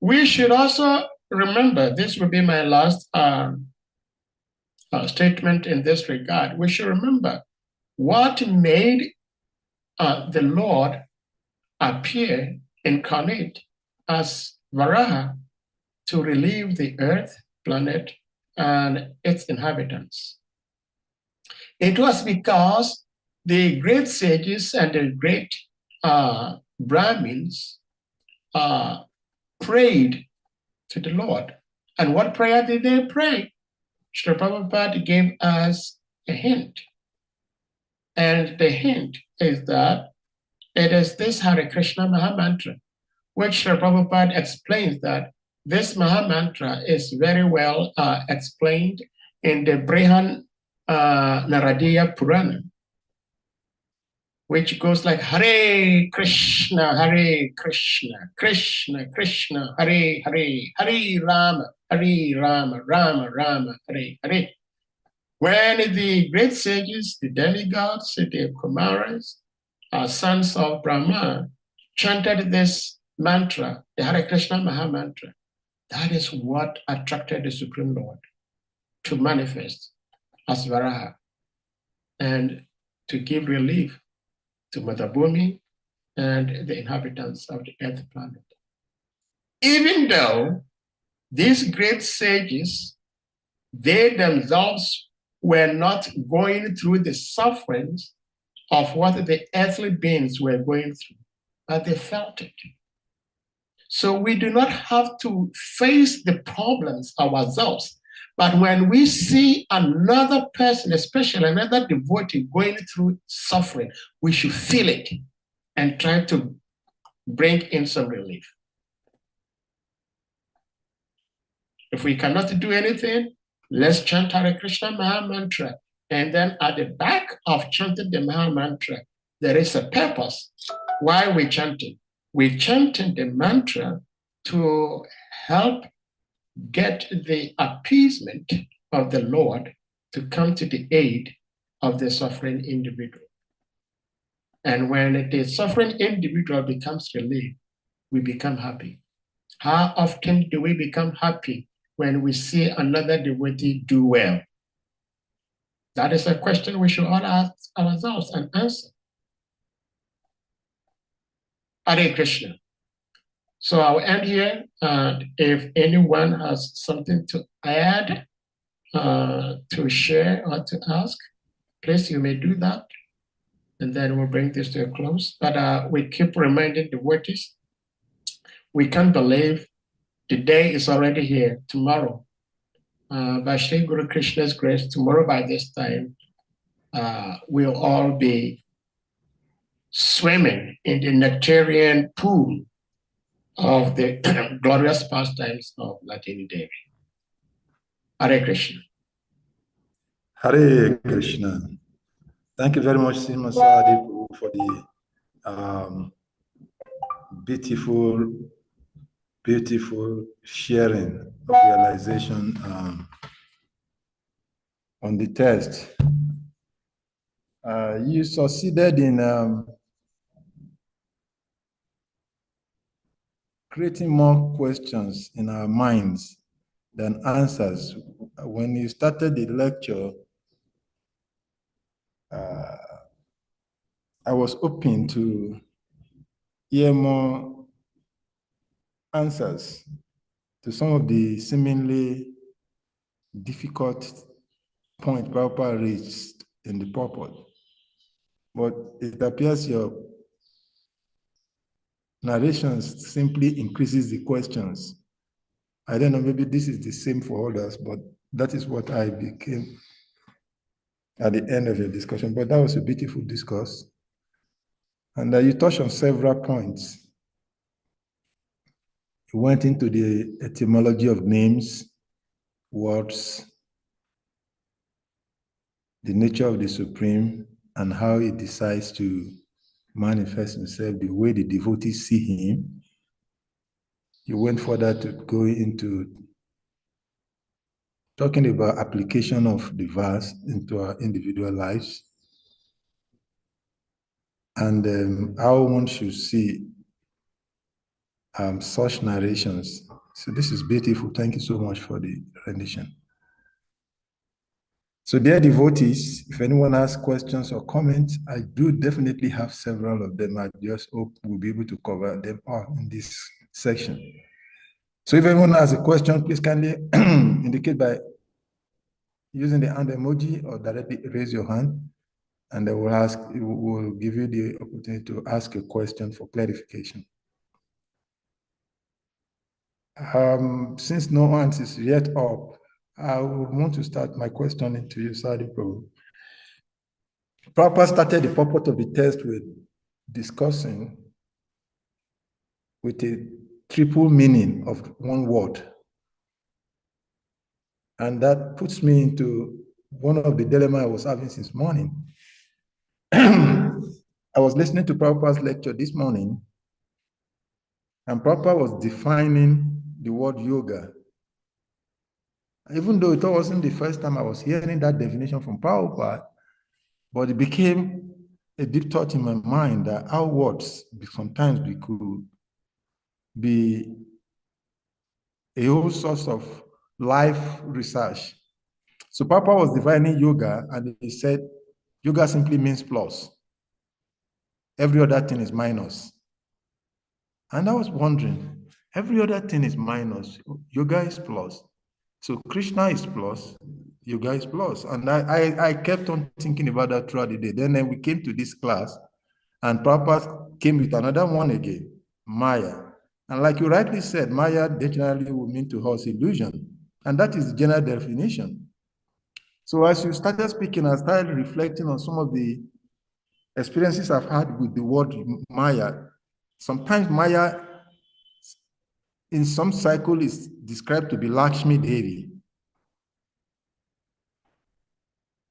We should also remember, this will be my last statement in this regard. We should remember what made the Lord appear incarnate as Varaha to relieve the earth, planet, and its inhabitants. It was because the great sages and the great Brahmins prayed to the Lord. And what prayer did they pray? Srila Prabhupada gave us a hint. And the hint is that it is this Hare Krishna Mahamantra, which Srila Prabhupada explains that this Mahamantra is very well explained in the Brihan Naradiya Purana, which goes like Hare Krishna, Krishna Krishna, Hare Hare, Hare Rama, Rama Rama, Hare Hare. When the great sages, the demigods, the Kumaras, sons of Brahma, chanted this mantra, the Hare Krishna Mahamantra, that is what attracted the Supreme Lord to manifest as Varaha and to give relief to Mother Bhumi and the inhabitants of the earth planet. Even though these great sages, they themselves were not going through the sufferings of what the earthly beings were going through, but they felt it. So we do not have to face the problems ourselves. But when we see another person, especially another devotee, going through suffering, we should feel it and try to bring in some relief. If we cannot do anything, let's chant Hare Krishna Maha Mantra. And then at the back of chanting the Maha Mantra, there is a purpose. Why we chanting? We chanting the mantra to help get the appeasement of the Lord to come to the aid of the suffering individual. And when the suffering individual becomes relieved, we become happy. How often do we become happy when we see another devotee do well? That is a question we should all ask ourselves and answer. Hare Krishna. So I'll end here. If anyone has something to add, to share or to ask, please, you may do that. And then we'll bring this to a close. But we keep reminding the devotees, we can't believe the day is already here, tomorrow. By Sri Guru Krishna's grace, tomorrow by this time, we'll all be swimming in the nectarian pool of the glorious pastimes of Latini Devi. Hare Krishna. Hare Krishna. Thank you very much, Sima Sahadev, for the beautiful sharing of realization on the test. You succeeded in creating more questions in our minds than answers. When you started the lecture, I was open to hear more answers to some of the seemingly difficult points Prabhupada raised in the purport. But it appears your narrations simply increases the questions. I don't know, maybe this is the same for others, but that is what I became at the end of your discussion. But that was a beautiful discourse. And you touched on several points. You went into the etymology of names, words, the nature of the Supreme, and how he decides to manifest himself, the way the devotees see him. You went further to go into talking about application of the verse into our individual lives, and how one should see such narrations. So this is beautiful. Thank you so much for the rendition. So dear devotees, if anyone has questions or comments, I do definitely have several of them. I just hope we'll be able to cover them all in this section. So if anyone has a question, please kindly indicate by using the hand emoji or directly raise your hand, and I will give you the opportunity to ask a question for clarification. Since no one is yet up, I would want to start my questioning to you, Sadi Prabhu. Prabhupada started the purport of the test with discussing with a triple meaning of one word. And that puts me into one of the dilemmas I was having since morning. I was listening to Prabhupada's lecture this morning, and Prabhupada was defining the word yoga. Even though it wasn't the first time I was hearing that definition from Prabhupada, but it became a deep thought in my mind that our words sometimes could be a whole source of life research. So Papa was defining yoga, and he said, yoga simply means plus. every other thing is minus. And I was wondering, every other thing is minus, yoga is plus. So Krishna is plus, yoga is plus. And I kept on thinking about that throughout the day. Then we came to this class, and Prabhupada came with another one again, Maya. And like you rightly said, Maya generally would mean to us illusion. And that is the general definition. So as you started speaking, I started reflecting on some of the experiences I've had with the word Maya. Sometimes Maya, in some cycle, is described to be Lakshmi Devi.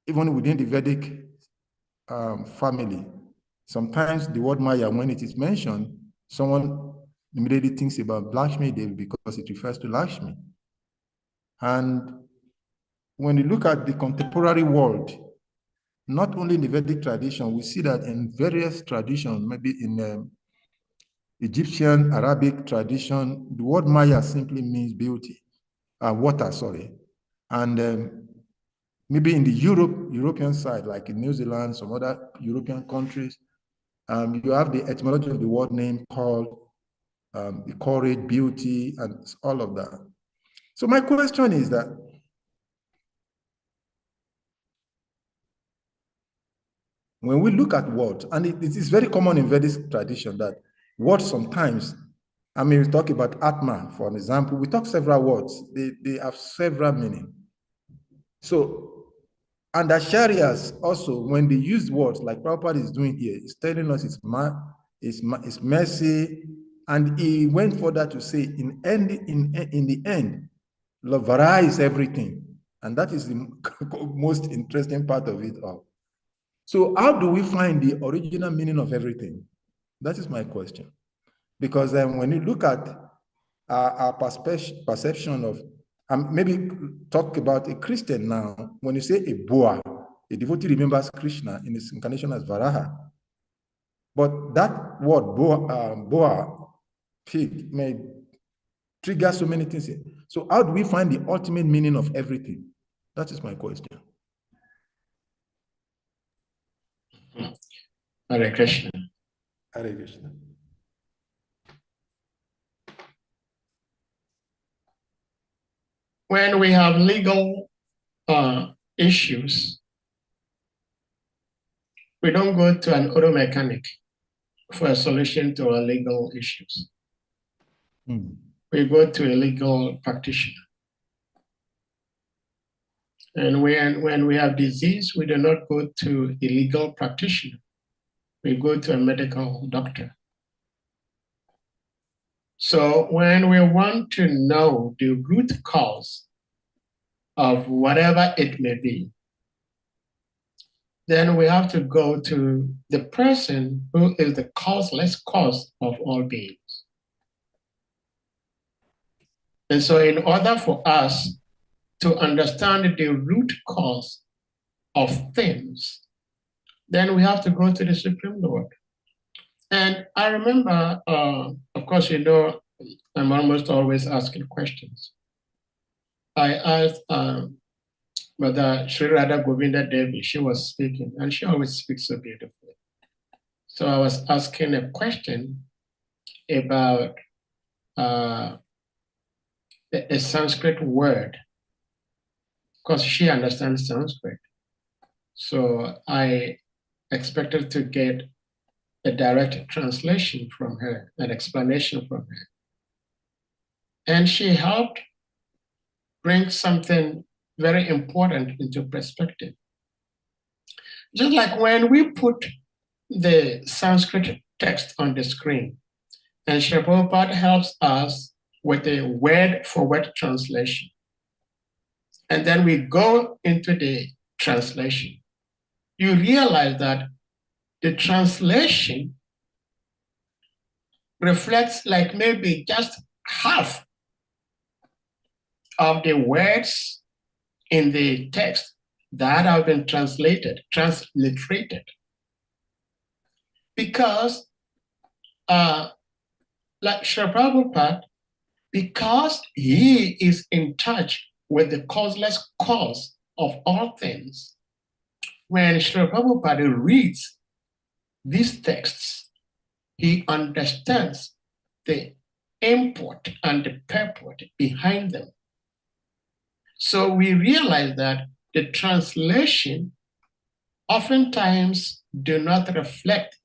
Even within the Vedic family, sometimes the word Maya, when it is mentioned, someone immediately thinks about Lakshmi Devi because it refers to Lakshmi. And when you look at the contemporary world, not only in the Vedic tradition, we see that in various traditions, maybe in Egyptian, Arabic tradition, the word Maya simply means beauty, water, sorry. And maybe in the European side, like in New Zealand, some other European countries, you have the etymology of the word name called courage, beauty, and all of that. So my question is that, when we look at words, and it is very common in Vedic tradition that words sometimes, I mean, we talk about Atma, for an example, we talk several words, they have several meanings. So, and Acharyas also, when they use words like Prabhupada is doing here, is telling us it's mercy, and he went further to say, in the end, Lavara is everything. And that is the most interesting part of it all. So how do we find the original meaning of everything? That is my question. Because when you look at our perception of, maybe talk about a Christian now, when you say a Boa, a devotee remembers Krishna in his incarnation as Varaha. But that word, Boa, pig, may trigger so many things. So how do we find the ultimate meaning of everything? That is my question. Hare Krishna. Hare Krishna. When we have legal issues, we don't go to an auto mechanic for a solution to our legal issues. We go to a legal practitioner. And when we have disease, we do not go to a legal practitioner. We go to a medical doctor. So when we want to know the root cause of whatever it may be, then we have to go to the person who is the causeless cause of all beings. And so in order for us to understand the root cause of things, then we have to go to the Supreme Lord. And I remember, of course, you know, I'm almost always asking questions. I asked Mother Sri Radha Govinda Devi, she was speaking, and she always speaks so beautifully. So I was asking a question about a Sanskrit word, because she understands Sanskrit. So I expected to get a direct translation from her, an explanation from her. And she helped bring something very important into perspective. Just like when we put the Sanskrit text on the screen, and Sri Prabhupada helps us with a word-for-word translation. And then we go into the translation. You realize that the translation reflects like maybe just half of the words in the text that have been transliterated. Because like Sri Prabhupada, because he is in touch with the causeless cause of all things, when Sri Prabhupada reads these texts, he understands the import and the purport behind them. So we realize that the translation oftentimes do not reflect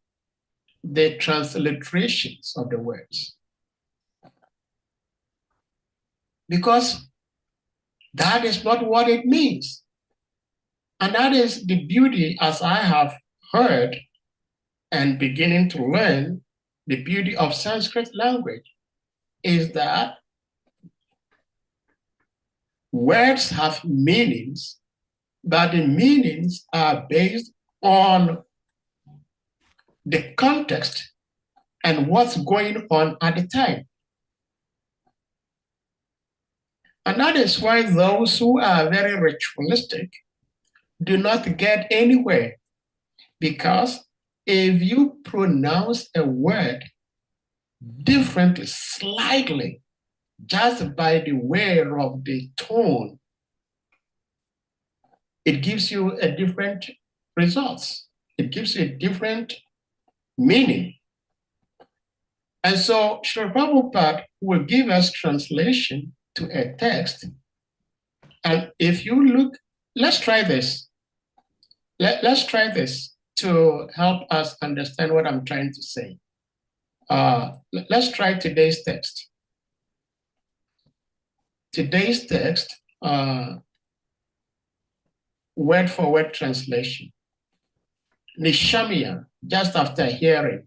the transliterations of the words, because that is not what it means. And that is the beauty, as I have heard and beginning to learn, the beauty of Sanskrit language is that words have meanings, but the meanings are based on the context and what's going on at the time. And that is why those who are very ritualistic do not get anywhere, because if you pronounce a word differently, slightly, just by the way of the tone, it gives you a different results. It gives you a different meaning. And so Srila Prabhupada will give us translation to a text. And if you look, let's try this. Let's try this to help us understand what I'm trying to say. Let's try today's text. Today's text, word for word translation. Nishamiya, just after hearing,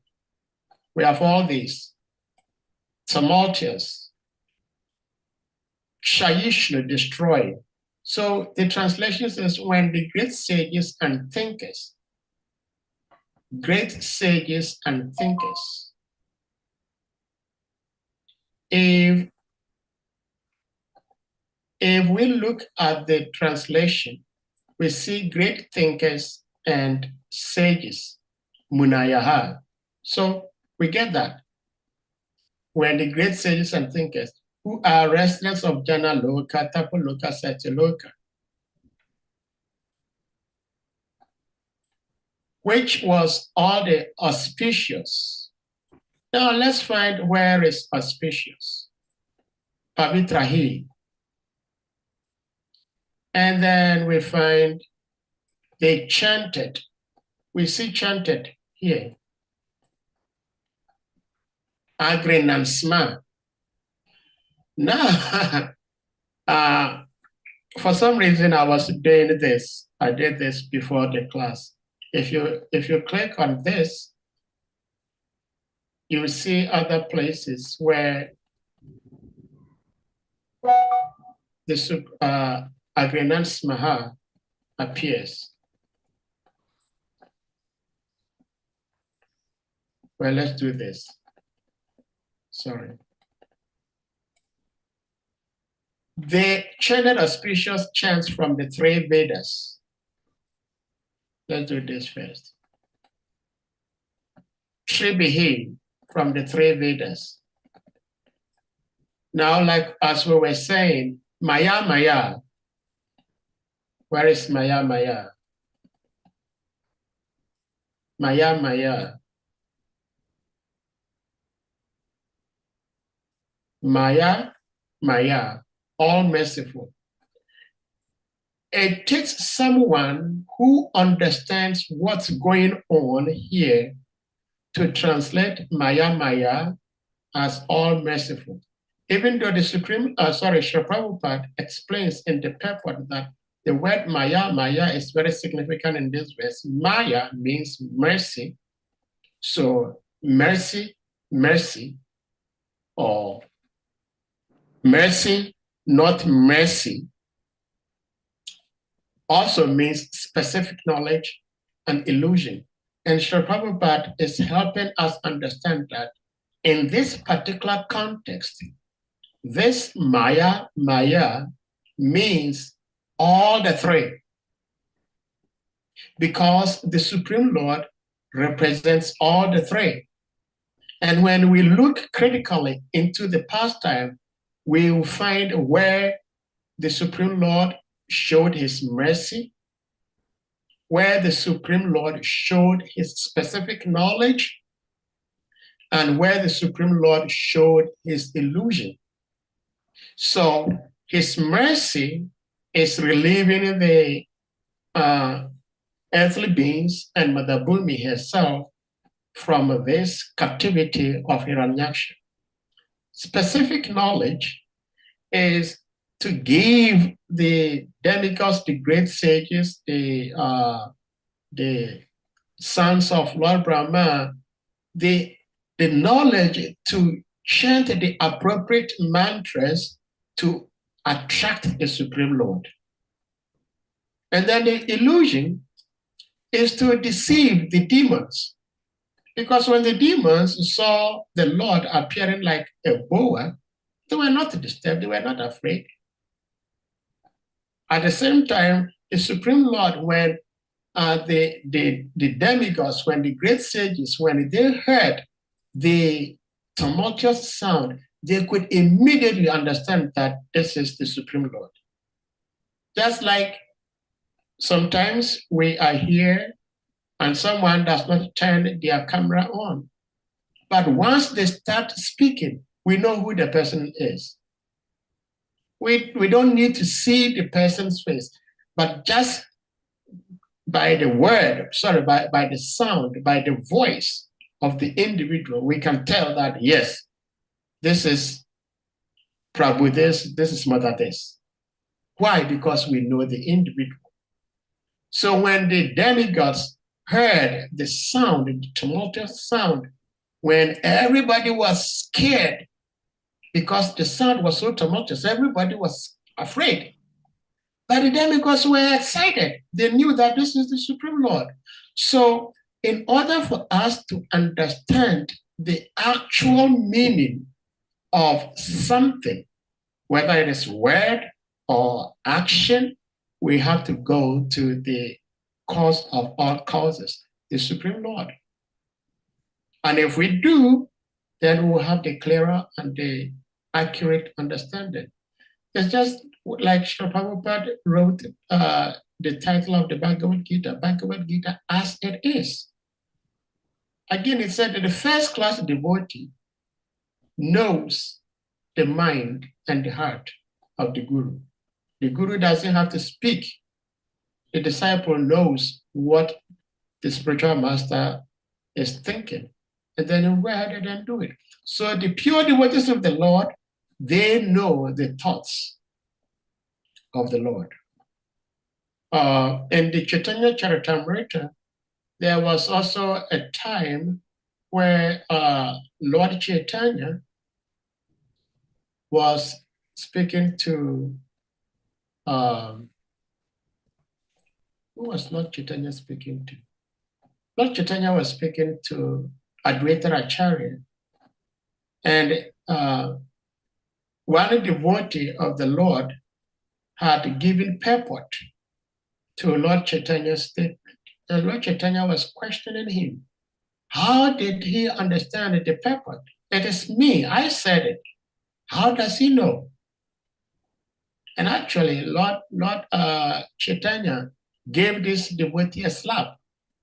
we have all these. Tumultuous. Shayishnu, destroy. So the translation says, when the great sages and thinkers, if we look at the translation, we see great thinkers and sages, munayaha. So we get that. When the great sages and thinkers, who are residents of Jana Loka, Tapaloka, Satyaloka, which was all the auspicious. Now let's find where is auspicious. Pavitrahi. And then we find they chanted. We see chanted here. Agrenansma. Now, for some reason, I was doing this. I did this before the class. If you click on this, you will see other places where the Agrenansmaha appears. Well, let's do this. Sorry. They chanted auspicious chants from the three Vedas. Let's do this first. Tribihi from the three Vedas. Now, like as we were saying, Maya Maya. Where is Maya Maya? Maya Maya. Maya Maya. All merciful. It takes someone who understands what's going on here to translate Maya Maya as all merciful. Even though the Srila Prabhupada explains in the purport that the word Maya Maya is very significant in this verse. Maya means mercy. So mercy, mercy, or mercy, not mercy, also means specific knowledge and illusion. And Srila Prabhupada is helping us understand that in this particular context, this Maya, Maya means all the three, because the Supreme Lord represents all the three. And when we look critically into the pastime, we will find where the Supreme Lord showed his mercy, where the Supreme Lord showed his specific knowledge and where the Supreme Lord showed his illusion. So his mercy is relieving the earthly beings and Mother Bhumi herself from this captivity of Hiranyaksha. Specific knowledge is to give the demigods, the great sages, the sons of Lord Brahma, the knowledge to chant the appropriate mantras to attract the Supreme Lord. And then the illusion is to deceive the demons. Because when the demons saw the Lord appearing like a boa, they were not disturbed, they were not afraid. At the same time, the Supreme Lord, when the demigods, when the great sages, when they heard the tumultuous sound, they could immediately understand that this is the Supreme Lord. Just like sometimes we are here and someone does not turn their camera on. But once they start speaking, we know who the person is. We don't need to see the person's face, but just by the word, by the sound, by the voice of the individual, we can tell that, yes, this is Prabhu this is Mother this. Why? Because we know the individual. So when the demigods heard the sound, the tumultuous sound, when everybody was scared because the sound was so tumultuous, everybody was afraid. But the demigods were excited. They knew that this is the Supreme Lord. So in order for us to understand the actual meaning of something, whether it is word or action, we have to go to the cause of all causes, the Supreme Lord. And if we do, then we'll have the clearer and the accurate understanding. It's just like Srila Prabhupada wrote the title of the Bhagavad Gita as it is. Again, it said that the first class devotee knows the mind and the heart of the Guru. The Guru doesn't have to speak. The disciple knows what the spiritual master is thinking, and then he'll go ahead and do it. So the pure devotees of the Lord, they know the thoughts of the Lord. In the Chaitanya Charitamrita, there was also a time where Lord Chaitanya was speaking to, who was Lord Chaitanya speaking to? Lord Chaitanya was speaking to Advaita Acharya, and one devotee of the Lord had given purport to Lord Chaitanya's statement. And Lord Chaitanya was questioning him. How did he understand the purport? It is me, I said it. How does he know? And actually, Lord Chaitanya gave this devotee a slap.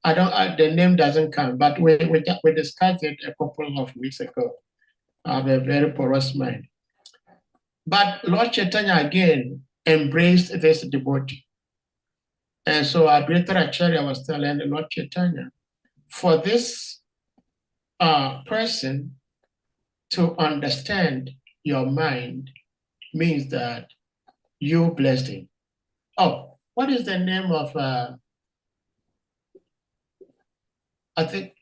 The name doesn't come, but we discussed it a couple of weeks ago. I have a very porous mind. But Lord Chaitanya again embraced this devotee. And so Advaita Acharya was telling the Lord Chaitanya, for this person to understand your mind means that you blessed him. Oh, what is the name of, I think,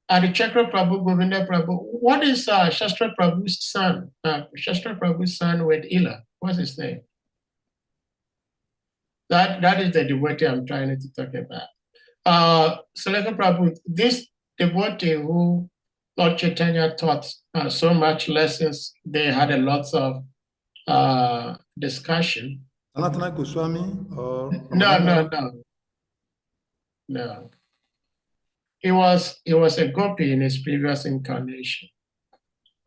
Adichakra Prabhu, Govinda Prabhu, what is Shastra Prabhu's son? Shastra Prabhu's son with Ila, what's his name? That is the devotee I'm trying to talk about. Salaka Prabhu, this devotee who Lord Chaitanya taught so much lessons, they had a lot of discussion. Sanatana Goswami or No. He was a gopi in his previous incarnation.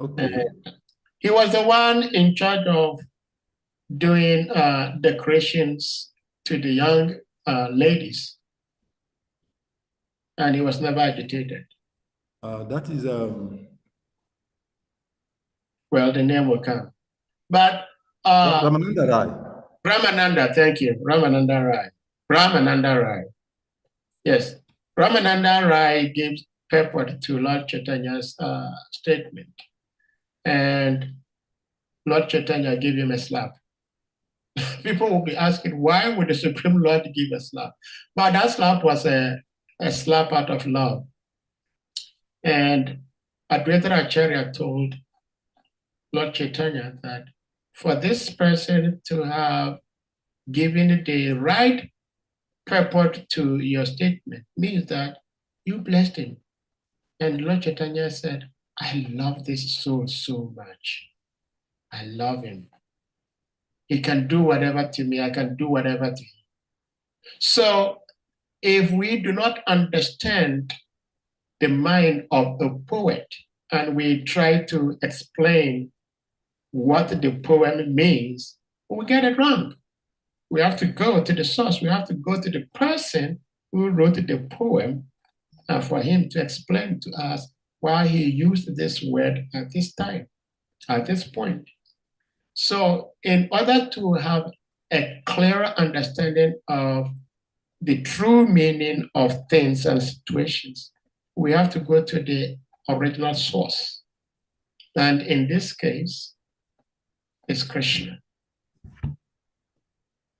Okay. He was the one in charge of doing decorations to the young ladies and he was never agitated. That is Well, the name will come. But Ramananda Rai. Ramananda, thank you, Ramananda Rai. Ramananda Rai. Yes, Ramananda Rai gives purport to Lord Chaitanya's statement. And Lord Chaitanya gave him a slap. People will be asking, why would the Supreme Lord give a slap? But that slap was a slap out of love. And Advaita Acharya told Lord Chaitanya that for this person to have given the right purport to your statement means that you blessed him. And Lord Chaitanya said, I love this soul so much. I love him. He can do whatever to me, I can do whatever to him. So if we do not understand the mind of the poet and we try to explain what the poem means, we get it wrong. We have to go to the source. We have to go to the person who wrote the poem for him to explain to us why he used this word at this time, at this point. So in order to have a clearer understanding of the true meaning of things and situations, we have to go to the original source. And in this case, it's Krishna.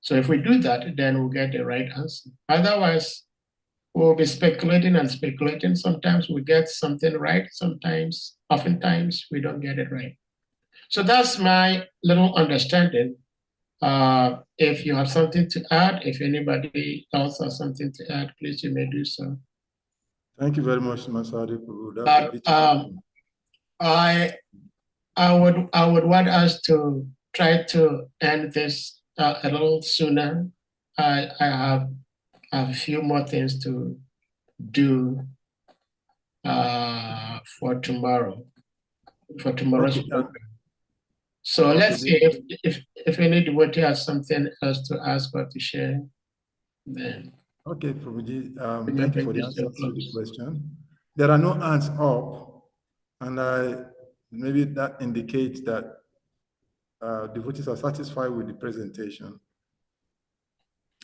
So if we do that, then we'll get the right answer. Otherwise, we'll be speculating and speculating. Sometimes we get something right, oftentimes we don't get it right. So that's my little understanding. If you have something to add, if anybody else has something to add, please, you may do so. Thank you very much, Masari Prabhu. I would want us to try to end this a little sooner. I have a few more things to do for tomorrow's program. So let's see if any devotee has something else to ask or to share, then. Okay, Prabhuji, thank you for the answer to the question. There are no hands up, and maybe that indicates that devotees are satisfied with the presentation.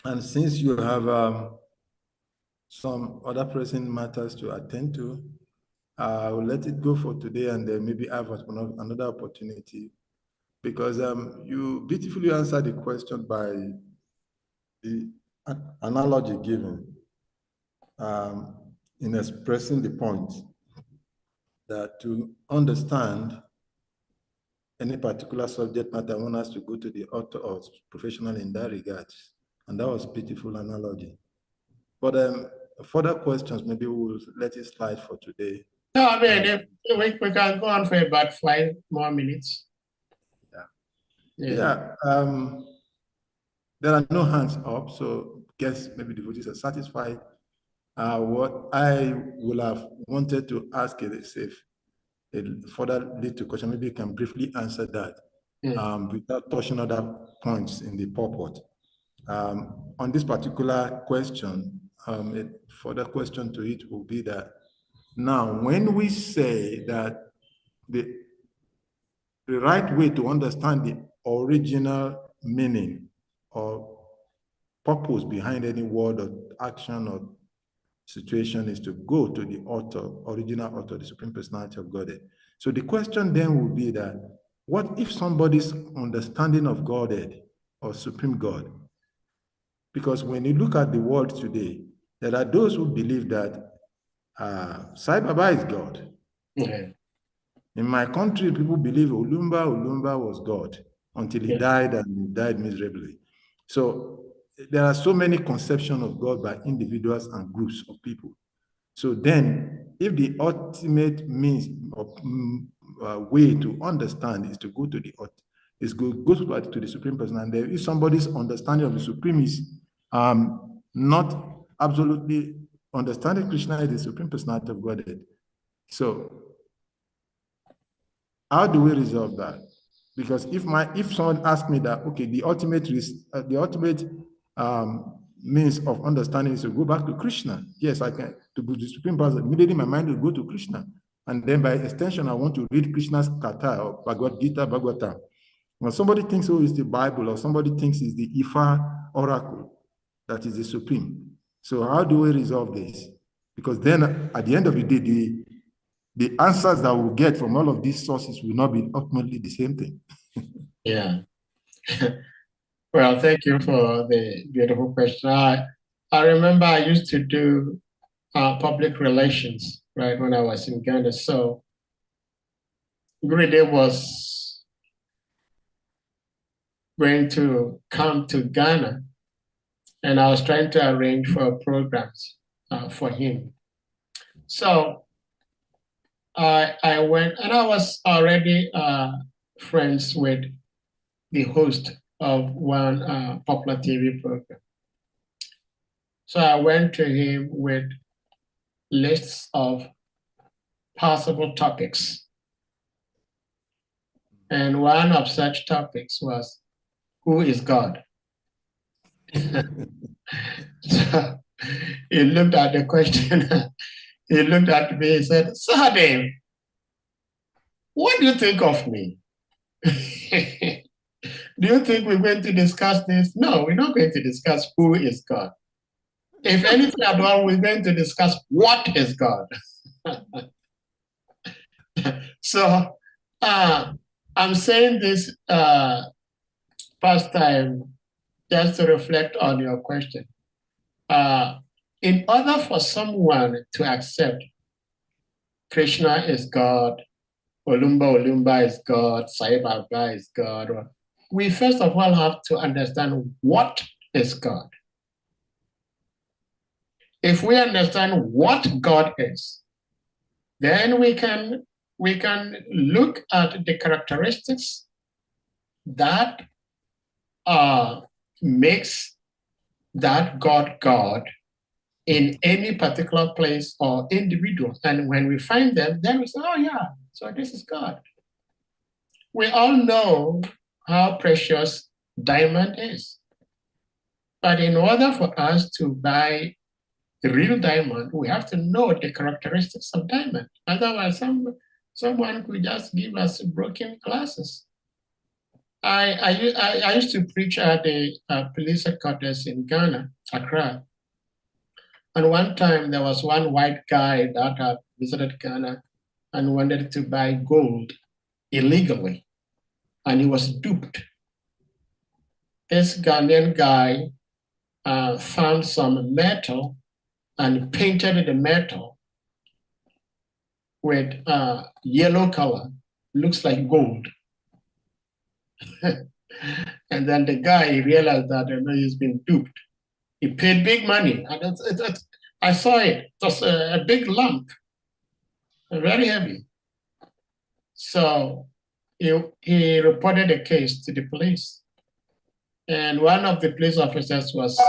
And since you have some other pressing matters to attend to, I will let it go for today and then maybe have another opportunity, because you beautifully answered the question by the analogy given in expressing the point that to understand any particular subject matter, one has to go to the author or professional in that regard. And that was a beautiful analogy. But further questions, maybe we'll let it slide for today. No, I mean, we can go on for about 5 more minutes. Yeah. There are no hands up, so I guess maybe the devotees are satisfied. What I will have wanted to ask is if it further lead to question, maybe you can briefly answer that without touching other points in the purport. On this particular question, a further question to it will be that now, when we say that the right way to understand the original meaning or purpose behind any word or action or situation is to go to the author, original author, the Supreme Personality of Godhead. So the question then will be that, what if somebody's understanding of Godhead or Supreme God? Because when you look at the world today, there are those who believe that Sai Baba is God. Okay. In my country, people believe Olumba was God until he died, and he died miserably. So there are so many conceptions of God by individuals and groups of people. So then, if the ultimate means of way to understand is to go to the to the Supreme Person, and if somebody's understanding of the Supreme is not absolutely understanding Krishna is the Supreme Personality of Godhead. So how do we resolve that? Because if someone asks me that, okay, the ultimate means of understanding is to go back to Krishna. Yes, I can, to be the Supreme Person, immediately my mind will go to Krishna. And then by extension, I want to read Krishna's Katha or Bhagavad Gita, Bhagavatam. When somebody thinks, oh, it's the Bible, or somebody thinks it's the Ifa oracle, that is the Supreme. So how do we resolve this? Because then at the end of the day, the answers that we'll get from all of these sources will not be ultimately the same thing. Yeah. Well, thank you for the beautiful question. I remember I used to do public relations, right, when I was in Ghana. So Guride was going to come to Ghana, and I was trying to arrange for programs for him. So I went, and I was already friends with the host of one popular TV program. So I went to him with lists of possible topics. And one of such topics was, who is God? So he looked at the question, he looked at me and said, Sahadeva, what do you think of me? Do you think we're going to discuss this? No, we're not going to discuss who is God. If anything at all, we're going to discuss what is God. So I'm saying this first time just to reflect on your question. In order for someone to accept Krishna is God, Olumba is God, Sai Baba is God, we first of all have to understand what is God. If we understand what God is, then we can look at the characteristics that makes that God in any particular place or individual. And when we find them, then we say, oh yeah, so this is God. We all know how precious diamond is. But in order for us to buy the real diamond, we have to know the characteristics of diamond. Otherwise, someone could just give us broken glasses. I used to preach at the police headquarters in Ghana, Accra. And one time there was one white guy that had visited Ghana and wanted to buy gold illegally, and he was duped. This Ghanaian guy found some metal and painted the metal with yellow color, looks like gold. And then the guy realized that he's been duped. He paid big money. And I saw it. It was a big lump, very heavy. So he reported a case to the police. And one of the police officers was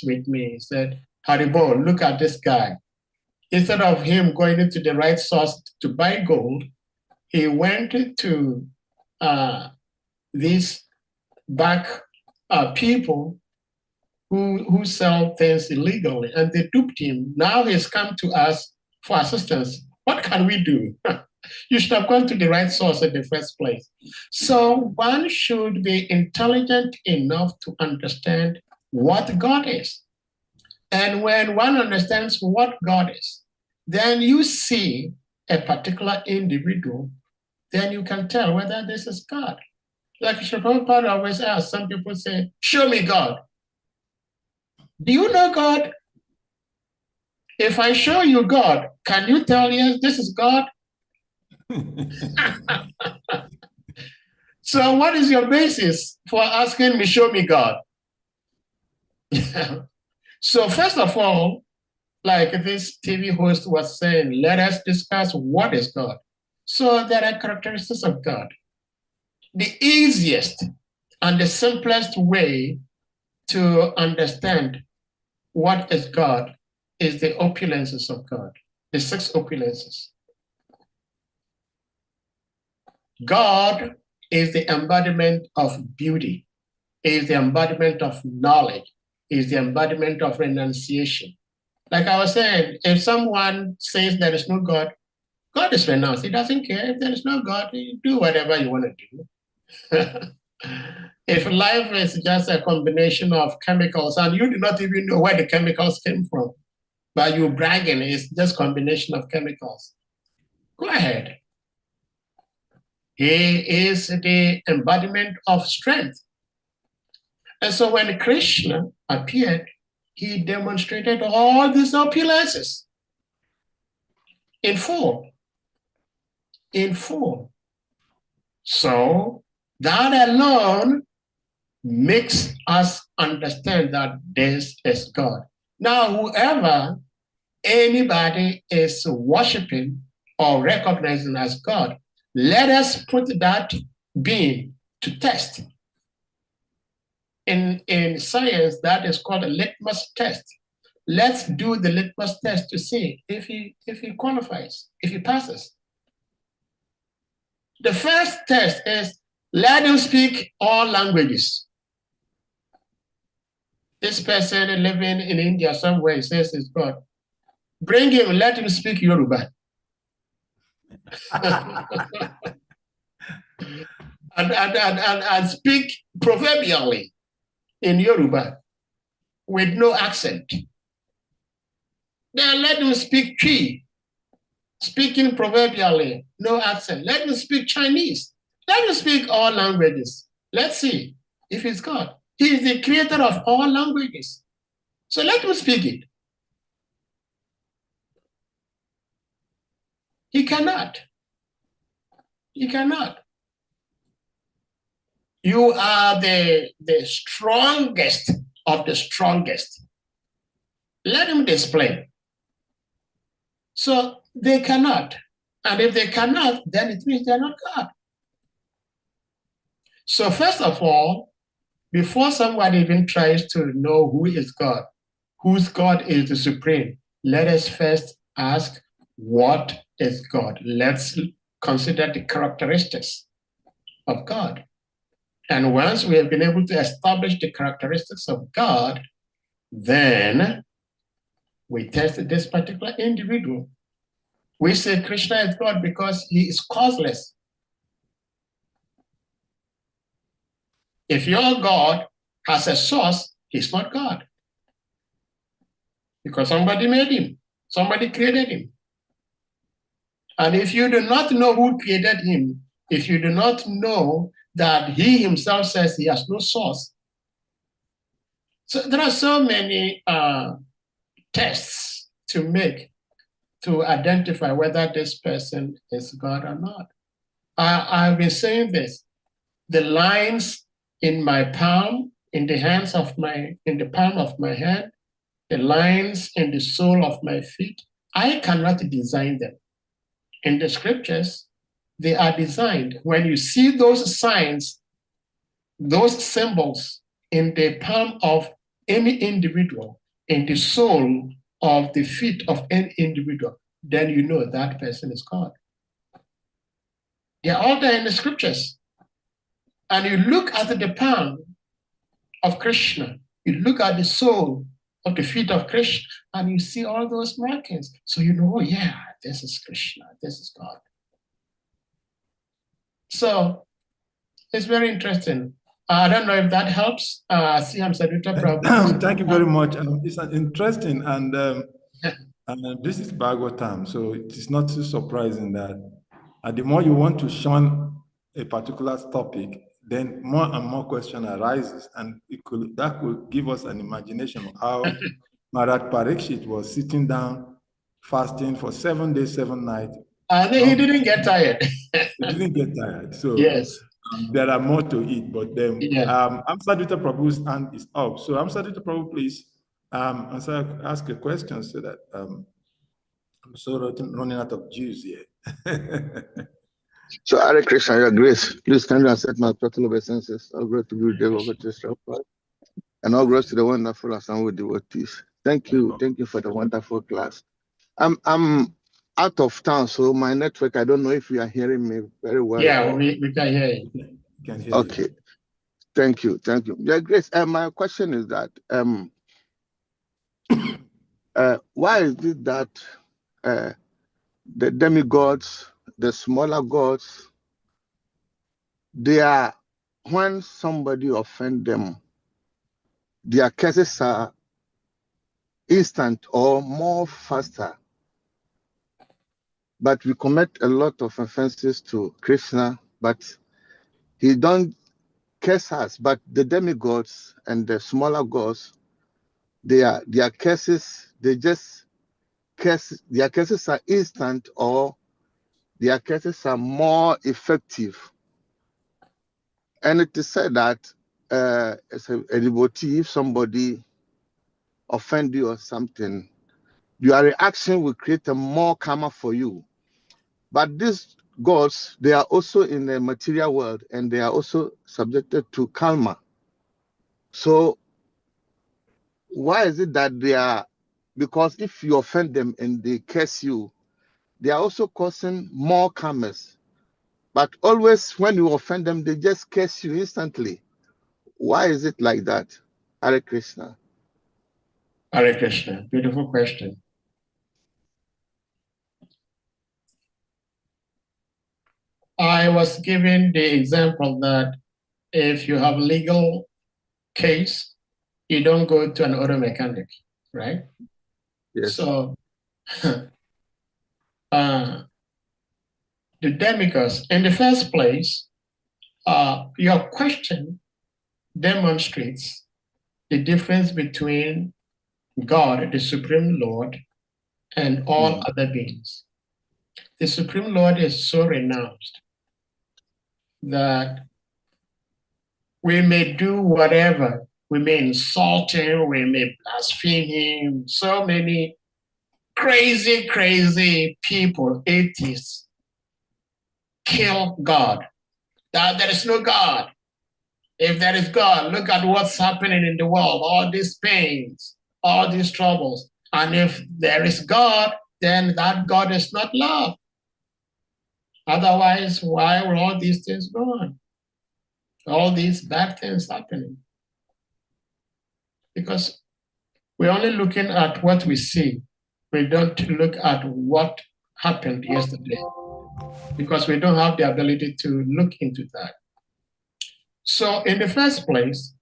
with me. He said, Haribo, look at this guy. Instead of him going into the right source to buy gold, he went to these back people who sell things illegally, and they duped him. Now he's come to us for assistance. What can we do? You should have gone to the right source in the first place. So one should be intelligent enough to understand what God is. And when one understands what God is, then you see a particular individual, then you can tell whether this is God. Like Prabhupada always asks, some people say, show me God. Do you know God? If I show you God, can you tell, yes, this is God? So what is your basis for asking me, show me God? So first of all, like this TV host was saying, let us discuss what is God. So there are characteristics of God. The easiest and the simplest way to understand what is God is the opulences of God, the 6 opulences. God is the embodiment of beauty, is the embodiment of knowledge, is the embodiment of renunciation. Like I was saying, if someone says there is no God, God is renounced. He doesn't care. If there is no God, you do whatever you want to do. If life is just a combination of chemicals and you do not even know where the chemicals came from, but you bragging it's just combination of chemicals, go ahead. He is the embodiment of strength. And so when Krishna appeared, he demonstrated all these opulences in full. In full. So that alone makes us understand that this is God. Now, whoever anybody is worshiping or recognizing as God, let us put that being to test. In science, that is called a litmus test. Let's do the litmus test to see if he qualifies, if he passes. The first test is let him speak all languages. This person living in India somewhere says it's God. Bring him, let him speak Yoruba. and speak proverbially in Yoruba with no accent. Then let him speak Twi, speaking proverbially, no accent. Let him speak Chinese. Let him speak all languages. Let's see if he's God. He is the creator of all languages. So let him speak it. He cannot. He cannot. You are the strongest of the strongest. Let him display. So they cannot. And if they cannot, then it means they're not God. So first of all, before somebody even tries to know who is God, whose God is the supreme, let us first ask, what is God? Let's consider the characteristics of God. And once we have been able to establish the characteristics of God, then we test this particular individual. We say Krishna is God because he is causeless. If your God has a source, he's not God. Because somebody made him, somebody created him. And if you do not know who created him, if you do not know that he himself says he has no source, so there are so many tests to make to identify whether this person is God or not. I've been saying this, the lines in my palm, in the palm of my hand, the lines in the sole of my feet, I cannot design them. In the scriptures, they are designed. When you see those signs, those symbols in the palm of any individual, in the sole of the feet of any individual, then you know that person is God. They're all there in the scriptures. And you look at the palm of Krishna, you look at the sole of the feet of Krishna, and you see all those markings. So you know, oh yeah, this is Krishna, this is God. So it's very interesting. I don't know if that helps. Thank you very much. It's interesting, and this is Bhagavatam, so it is not too surprising that the more you want to shun a particular topic, then more and more question arises, and that could give us an imagination of how Maharaj Parikshit was sitting down, fasting for 7 days, 7 nights. He didn't get tired. He didn't get tired. So yes. There are more to it, but then Amsadita Prabhu's hand is up. So Amsadita Prabhu, please ask a question so that I'm so running out of juice here. So, Hare Krishna, Your Grace, please kindly accept my total obeisances. All glory to Guru Deva, and all glory to the wonderful Assam devotees. Thank you for the wonderful class. I'm out of town, so my network, I don't know if you are hearing me very well. Yeah, we can hear you. Okay. Thank you. Your Grace, my question is that why is it that the demigods, the smaller gods, they are, when somebody offend them, their cases are instant or more faster? But we commit a lot of offenses to Krishna, but he don't curse us. But the demigods and the smaller gods, their cases, they just curse, their cases are instant or their cases are more effective. And it is said that as a devotee, if somebody offend you or something, your reaction will create a more karma for you. But these gods, they are also in the material world and they are also subjected to karma. So why is it that they are, because if you offend them and they curse you, they are also causing more karmas. But always when you offend them, they just curse you instantly. Why is it like that? Hare Krishna. Hare Krishna. Beautiful question. I was given the example that if you have legal case, you don't go to an auto mechanic, right? Yes. So the demigods, in the first place, your question demonstrates the difference between God, the Supreme Lord, and all other beings. The Supreme Lord is so renounced that we may do whatever, we may insult him, we may blaspheme him. So many crazy people, atheists, kill God. That there is no God. If there is God, look at what's happening in the world, all these pains, all these troubles. And if there is God, then that God is not love. Otherwise, why will all these things go on? All these bad things happening? Because we're only looking at what we see. We don't look at what happened yesterday because we don't have the ability to look into that. So in the first place,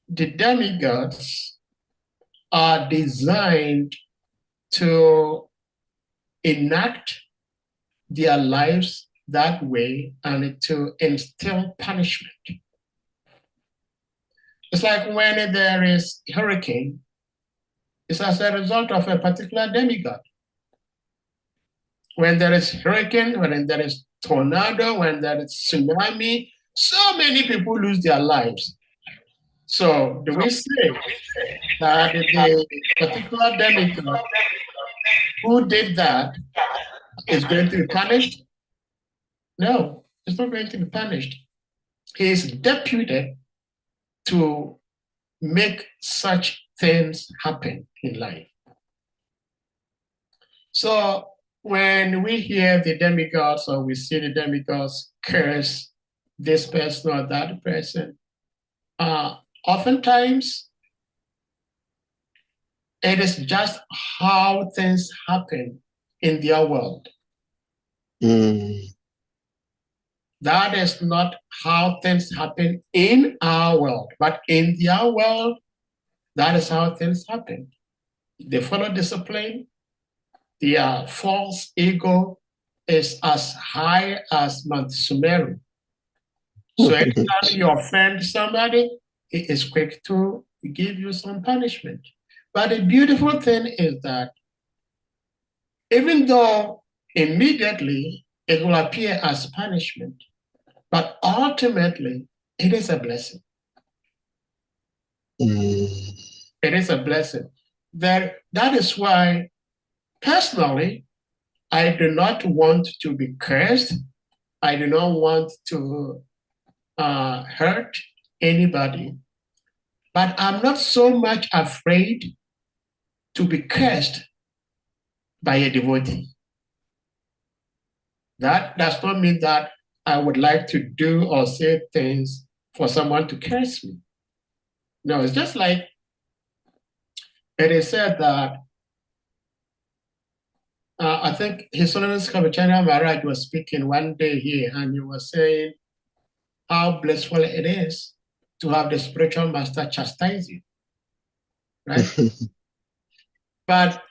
the demigods are designed to enact their lives that way and to instill punishment. It's like when there is a hurricane, it's as a result of a particular demigod. When there is hurricane, when there is tornado, when there is tsunami, so many people lose their lives. So do we say that the particular demigod who did that is going to be punished? No, it's not going to be punished. He is deputed to make such things happen in life. So when we hear the demigods or we see the demigods curse this person or that person, oftentimes it is just how things happen in their world. That is not how things happen in our world, but in their world, that is how things happen. They follow discipline. Their false ego is as high as Mount Sumeru. So anytime you offend somebody, he is quick to give you some punishment. But the beautiful thing is that even though immediately it will appear as punishment, but ultimately it is a blessing. It is a blessing. That is why, personally, I do not want to be cursed. I do not want to hurt anybody. But I'm not so much afraid to be cursed by a devotee. That does not mean that I would like to do or say things for someone to curse me. No, it's just like it is said that I think His Holiness Kabachana Maharaj was speaking one day here, and he was saying how blissful it is to have the spiritual master chastise you, right? But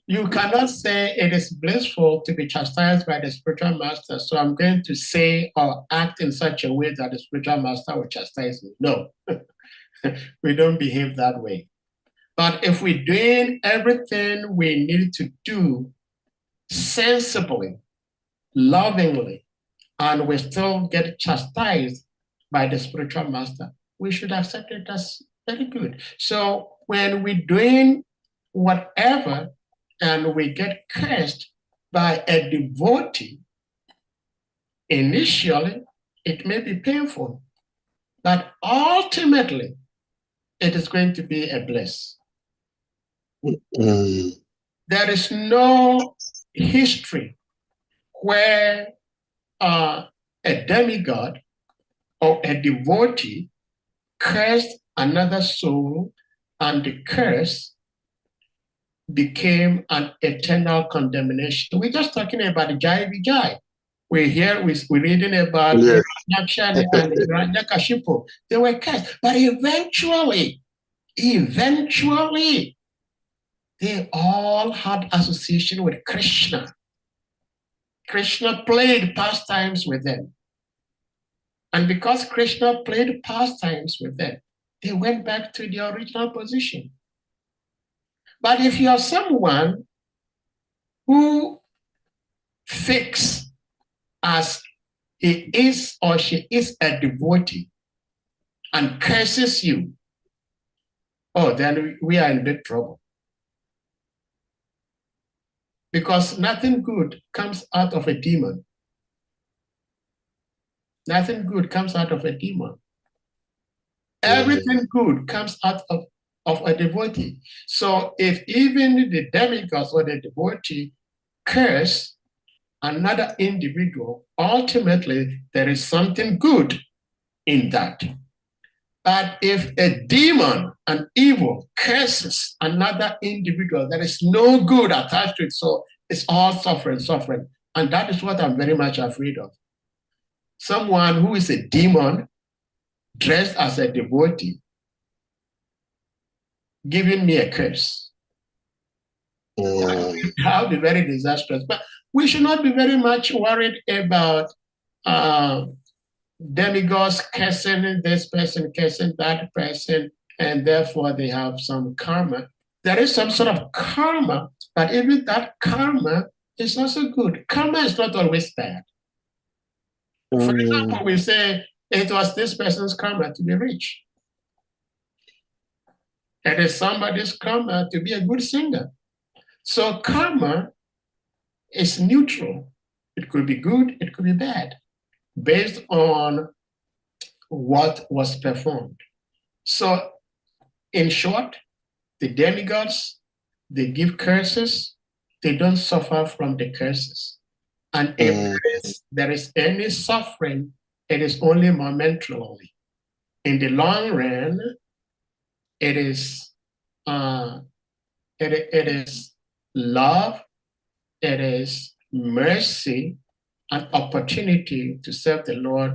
you cannot say it is blissful to be chastised by the spiritual master, so I'm going to say or act in such a way that the spiritual master will chastise me. No, we don't behave that way. But if we're doing everything we need to do sensibly, lovingly, and we still get chastised by the spiritual master, we should accept it as very good. So when we're doing whatever and we get cursed by a devotee, initially it may be painful, but ultimately it is going to be a bliss. There is no history where a demigod or a devotee cursed another soul and the curse became an eternal condemnation. We're just talking about the Jai Vijay. We're reading about Yakshan and Hiranyakashipu. They were cursed, but eventually, they all had association with Krishna. Krishna played pastimes with them. And because Krishna played pastimes with them, they went back to their original position. But if you are someone who thinks as he is or she is a devotee and curses you, oh, then we are in big trouble. Because nothing good comes out of a demon. Nothing good comes out of a demon. Everything good comes out of a devotee. So if even the demigods or the devotee curse another individual, ultimately there is something good in that. But if a demon, an evil, curses another individual, there is no good attached to it. So it's all suffering. And that is what I'm very much afraid of. Someone who is a demon dressed as a devotee giving me a curse. That would be very disastrous. But we should not be very much worried about demigods cursing this person, cursing that person, and therefore they have some karma. There is some sort of karma, but even that karma is not so good. Karma is not always bad. For example, we say it was this person's karma to be rich. It is somebody's karma to be a good singer. So karma is neutral. It could be good, it could be bad, based on what was performed. So in short, the demigods, they give curses, they don't suffer from the curses. And if there is any suffering, it is only momentarily. In the long run, it is love, it is mercy, an opportunity to serve the Lord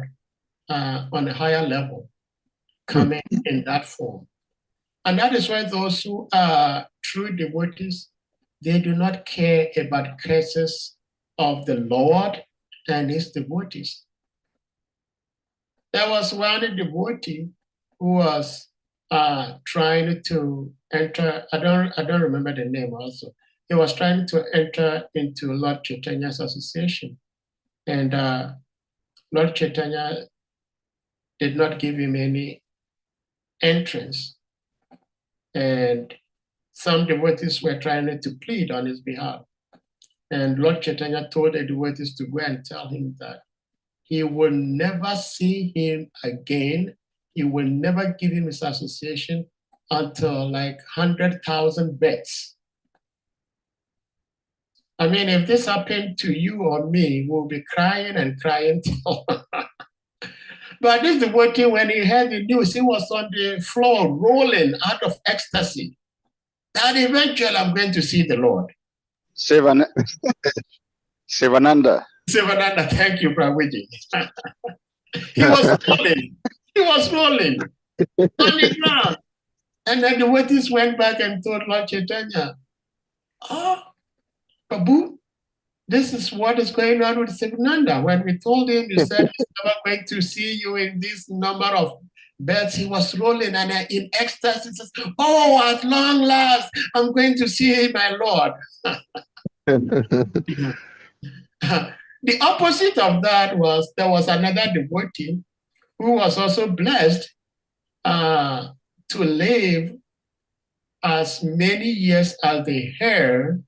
on a higher level, coming in that form. And that is why those who are true devotees, they do not care about curses of the Lord and his devotees. There was one devotee who was trying to enter, I don't remember the name also. He was trying to enter into Lord Chaitanya's association. And Lord Chaitanya did not give him any entrance. And some devotees were trying to plead on his behalf. And Lord Chaitanya told the devotees to go and tell him that he will never see him again. He will never give him his association until like 100,000 bets. I mean, if this happened to you or me, we'll be crying and crying. But this devotee, when he heard the news, he was on the floor rolling out of ecstasy. That eventually I'm going to see the Lord. Sivananda. Sivananda, thank you, Prabhuji. He was rolling. He was rolling on the ground. And then the devotees went back and told Lord Chaitanya, oh, Prabhu, this is what is going on with Sivananda. When we told him, you said he's never going to see you in this number of beds, he was rolling and in ecstasy says, oh, at long last, I'm going to see my Lord. The opposite of that was there was another devotee who was also blessed to live as many years as the hair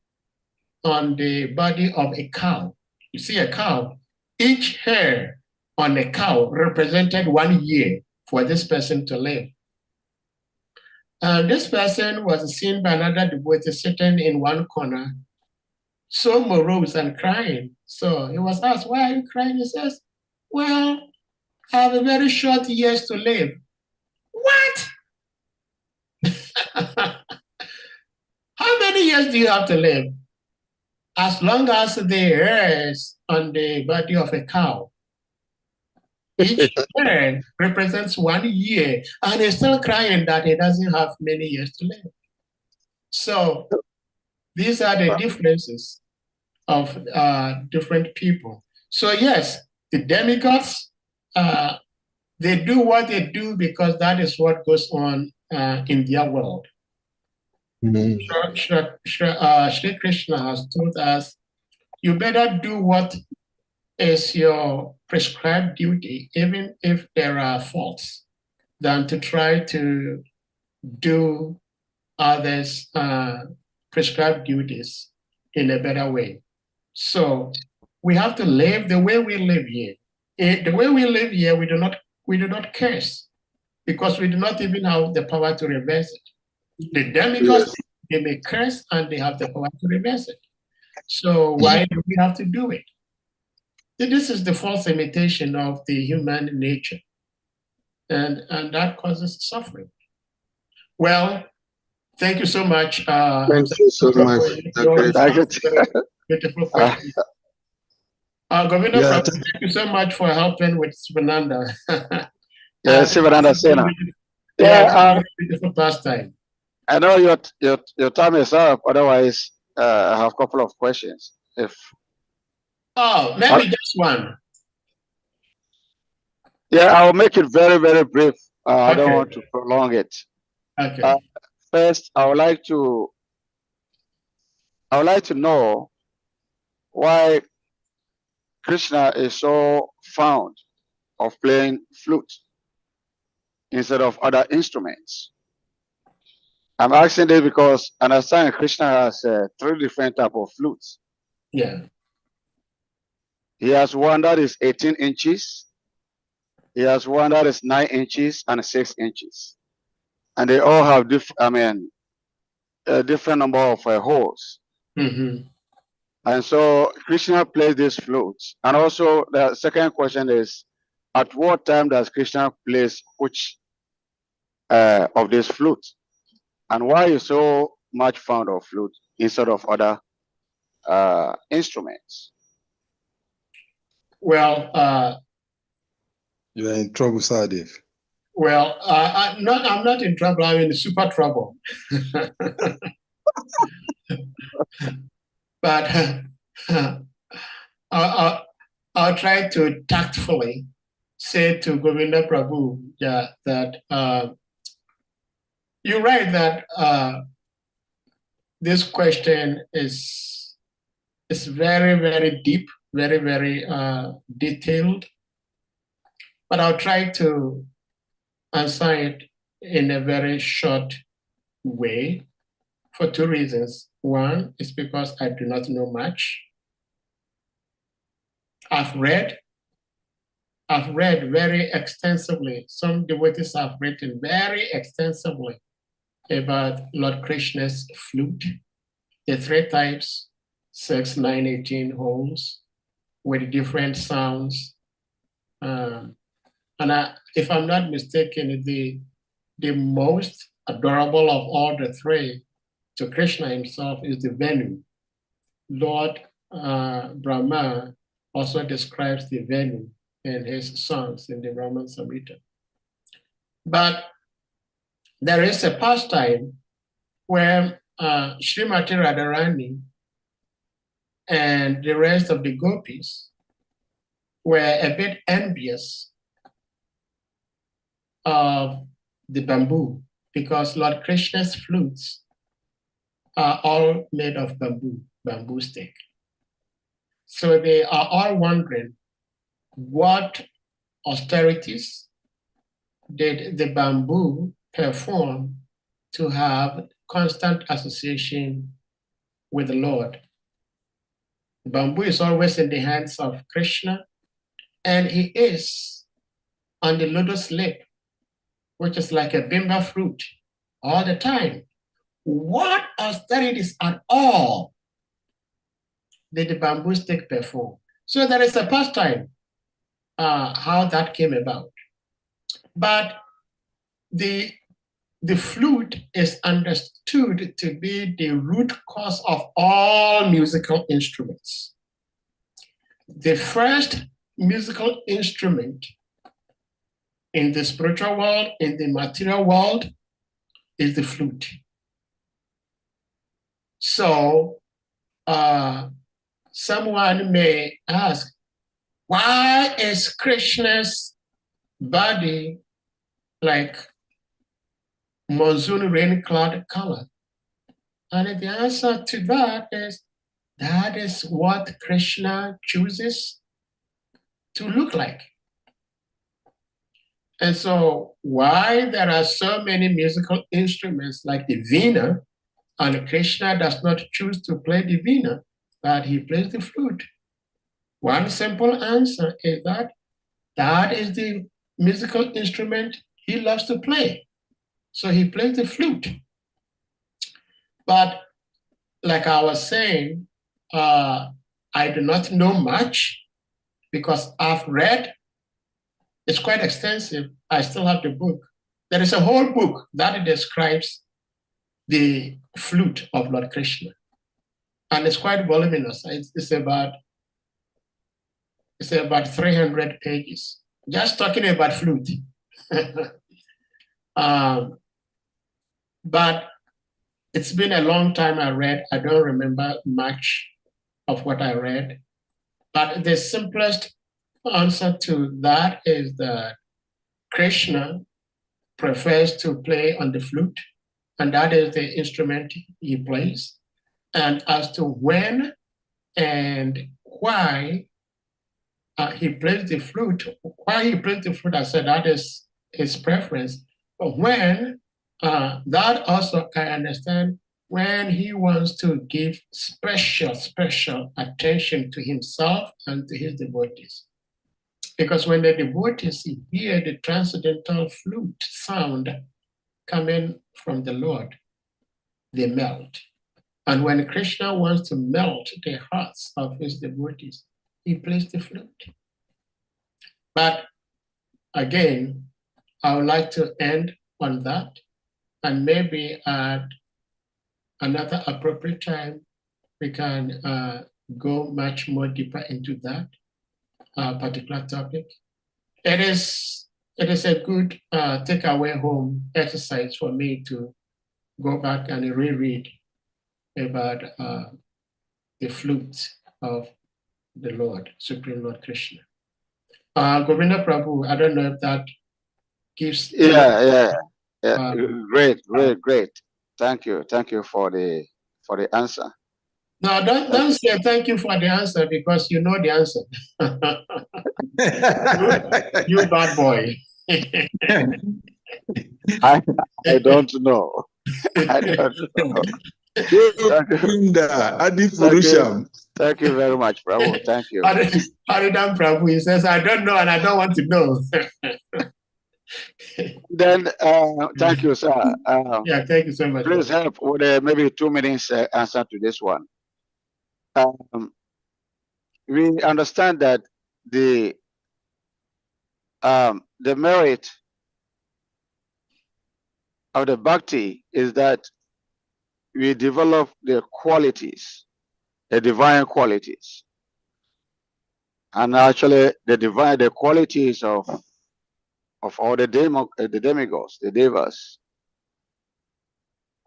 on the body of a cow. You see a cow, each hair on a cow represented 1 year for this person to live. And this person was seen by another devotee sitting in one corner, so morose and crying. So he was asked, why are you crying? He says, well, I have a very short years to live. What? How many years do you have to live? As long as the hairs on the body of a cow. Each hair represents 1 year, and he's still crying that he doesn't have many years to live. So these are the differences of different people. So yes, the demigods, they do what they do because that is what goes on in their world. Shri Krishna has told us, you better do what is your prescribed duty, even if there are faults, than to try to do others' prescribed duties in a better way. So we have to live the way we live here. The way we live here, we do not curse because we do not even have the power to reverse it. The demigods, they may curse and they have the power to reverse it. So why do we have to do it? This is the false imitation of the human nature, and that causes suffering. Well, thank you so much. Thank you so much. Beautiful question. Govinda, Prabhu, thank you so much for helping with Sivananda. Sivananda Sena. Beautiful pastime. I know your time is up. Otherwise, I have a couple of questions. Maybe just one. Yeah, I'll make it very, very brief. I don't want to prolong it. Okay. First, I would like to know why Krishna is so fond of playing flute instead of other instruments. I'm asking this because I understand Krishna has 3 different types of flutes. Yeah. He has one that is 18 inches. He has one that is 9 inches and 6 inches. And they all have a different number of holes. Mm-hmm. And so Krishna plays these flutes. And also the second question is, at what time does Krishna plays which of these flutes? And why is so much fond of flute instead of other instruments? Well, you're in trouble, Sahadev. Well, I'm not in trouble. I'm in super trouble. But I'll try to tactfully say to Govinda Prabhu that you're right that this question is very, very deep, very, very detailed. But I'll try to answer it in a very short way for 2 reasons. One is because I do not know much. I've read very extensively. Some devotees have written very extensively about Lord Krishna's flute, the 3 types, 6, 9, 18 holes with different sounds. If I'm not mistaken, the most adorable of all the 3 to Krishna himself is the Venu. Lord Brahma also describes the Venu in his songs in the Brahman Samhita. But there is a pastime where Srimati Radharani and the rest of the gopis were a bit envious of the bamboo because Lord Krishna's flutes are all made of bamboo stick. So they are all wondering what austerities did the bamboo perform to have constant association with the Lord. The bamboo is always in the hands of Krishna, and he is on the lotus lip, which is like a bimba fruit all the time. What austerities at all did the bamboo stick perform? So there is a pastime, how that came about. But the flute is understood to be the root cause of all musical instruments. The first musical instrument in the spiritual world, in the material world, is the flute. So someone may ask, why is Krishna's body like monsoon rain cloud color? And the answer to that is what Krishna chooses to look like. And so why there are so many musical instruments like the veena, and Krishna does not choose to play the veena, but he plays the flute? One simple answer is that is the musical instrument he loves to play. So he plays the flute. But like I was saying, I do not know much because I've read, it's quite extensive. I still have the book. There is a whole book that describes the flute of Lord Krishna. And it's quite voluminous. It's about 300 pages, just talking about flute. But it's been a long time I read. I don't remember much of what I read. But the simplest answer to that is that Krishna prefers to play on the flute, and that is the instrument he plays. And as to when and why he plays the flute, I said that is his preference. But when, that also I understand, when he wants to give special attention to himself and to his devotees. Because when the devotees hear the transcendental flute sound coming from the Lord, they melt. And when Krishna wants to melt the hearts of his devotees, he plays the flute. But again, I would like to end on that, and maybe at another appropriate time, we can go much more deeper into that particular topic. It is a good takeaway home exercise for me to go back and reread about the flute of the Lord, Supreme Lord Krishna. Govinda Prabhu, I don't know if that gives... Yeah. Great. Thank you for the answer. No, don't say thank you for the answer because you know the answer. you bad boy. I don't know. I don't know. Thank you very much, Prabhu. Thank you. Haridam Prabhu, he says, I don't know and I don't want to know. Then, thank you, sir. Yeah, thank you so much. Please help with maybe 2 minutes answer to this one. We understand that the merit of the bhakti is that we develop the qualities the divine qualities. And actually, the qualities of all the demigods, the devas.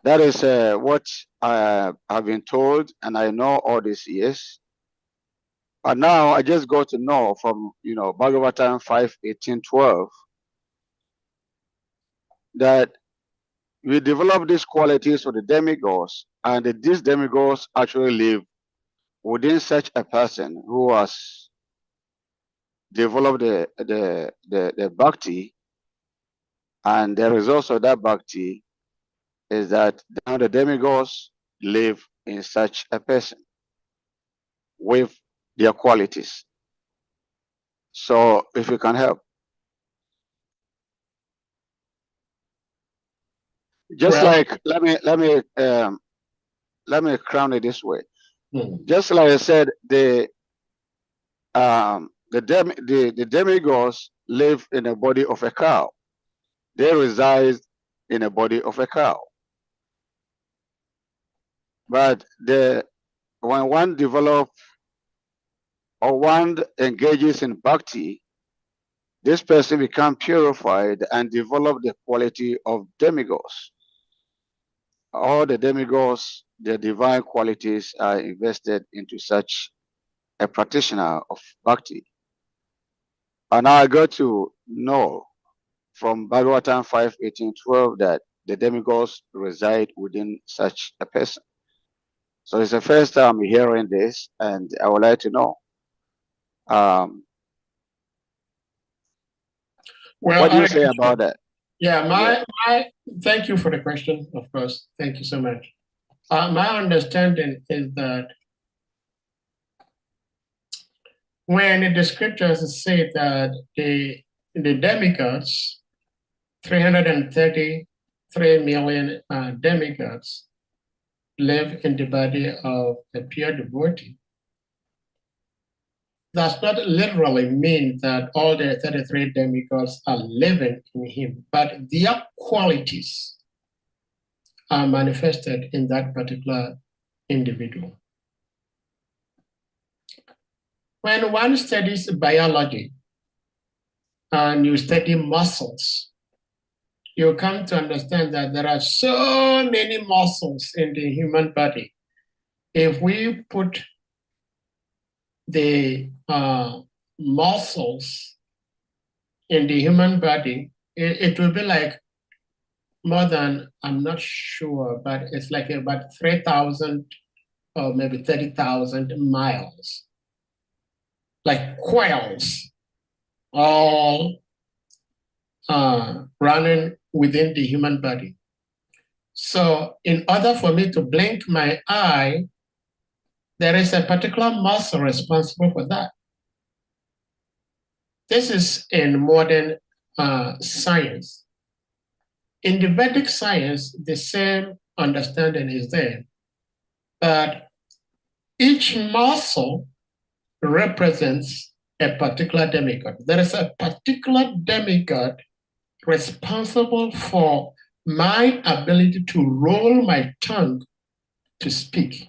That is what I have been told, and I know all these years. But now I just got to know from Bhagavatam 5:18-12 that we develop these qualities for the demigods, and these demigods actually live within such a person who has developed the bhakti, and the result of that bhakti is that now the demigods live in such a person with their qualities. So if you can help. Just like let me crown it this way. Just like I said, the demigods live in the body of a cow. They reside in the body of a cow. But when one develops or one engages in bhakti, this person becomes purified and develop the quality of demigods. All the demigods, their divine qualities are invested into such a practitioner of bhakti. And I got to know from Bhagavatam 5:18-12 that the demigods reside within such a person. So it's the first time I'm hearing this, and I would like to know. What do you say about that? Yeah, thank you for the question, of course. Thank you so much. My understanding is that when the scriptures say that the demigods, 333 million demigods, live in the body of a pure devotee, does not literally mean that all the 33 demigods are living in him, but their qualities are manifested in that particular individual. When one studies biology and you study muscles, you come to understand that there are so many muscles in the human body. If we put the muscles in the human body, it will be like more than, I'm not sure, but it's like about 3,000 or maybe 30,000 miles, like coils, all running within the human body. So in order for me to blink my eye, there is a particular muscle responsible for that. This is in modern science. In the Vedic science, the same understanding is there. But each muscle represents a particular demigod. There is a particular demigod responsible for my ability to roll my tongue to speak.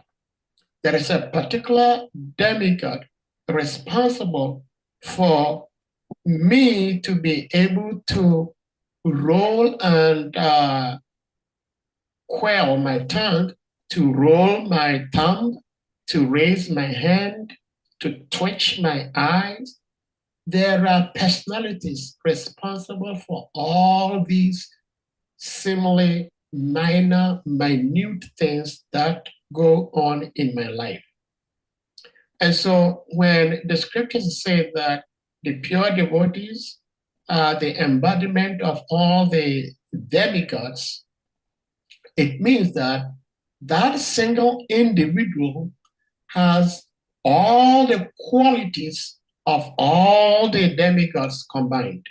There is a particular demigod responsible for me to be able to roll and quail my tongue, to roll my thumb, to raise my hand, to twitch my eyes. There are personalities responsible for all these seemingly minor, minute things that go on in my life. And so when the scriptures say that the pure devotees are the embodiment of all the demigods, it means that that single individual has all the qualities of all the demigods combined.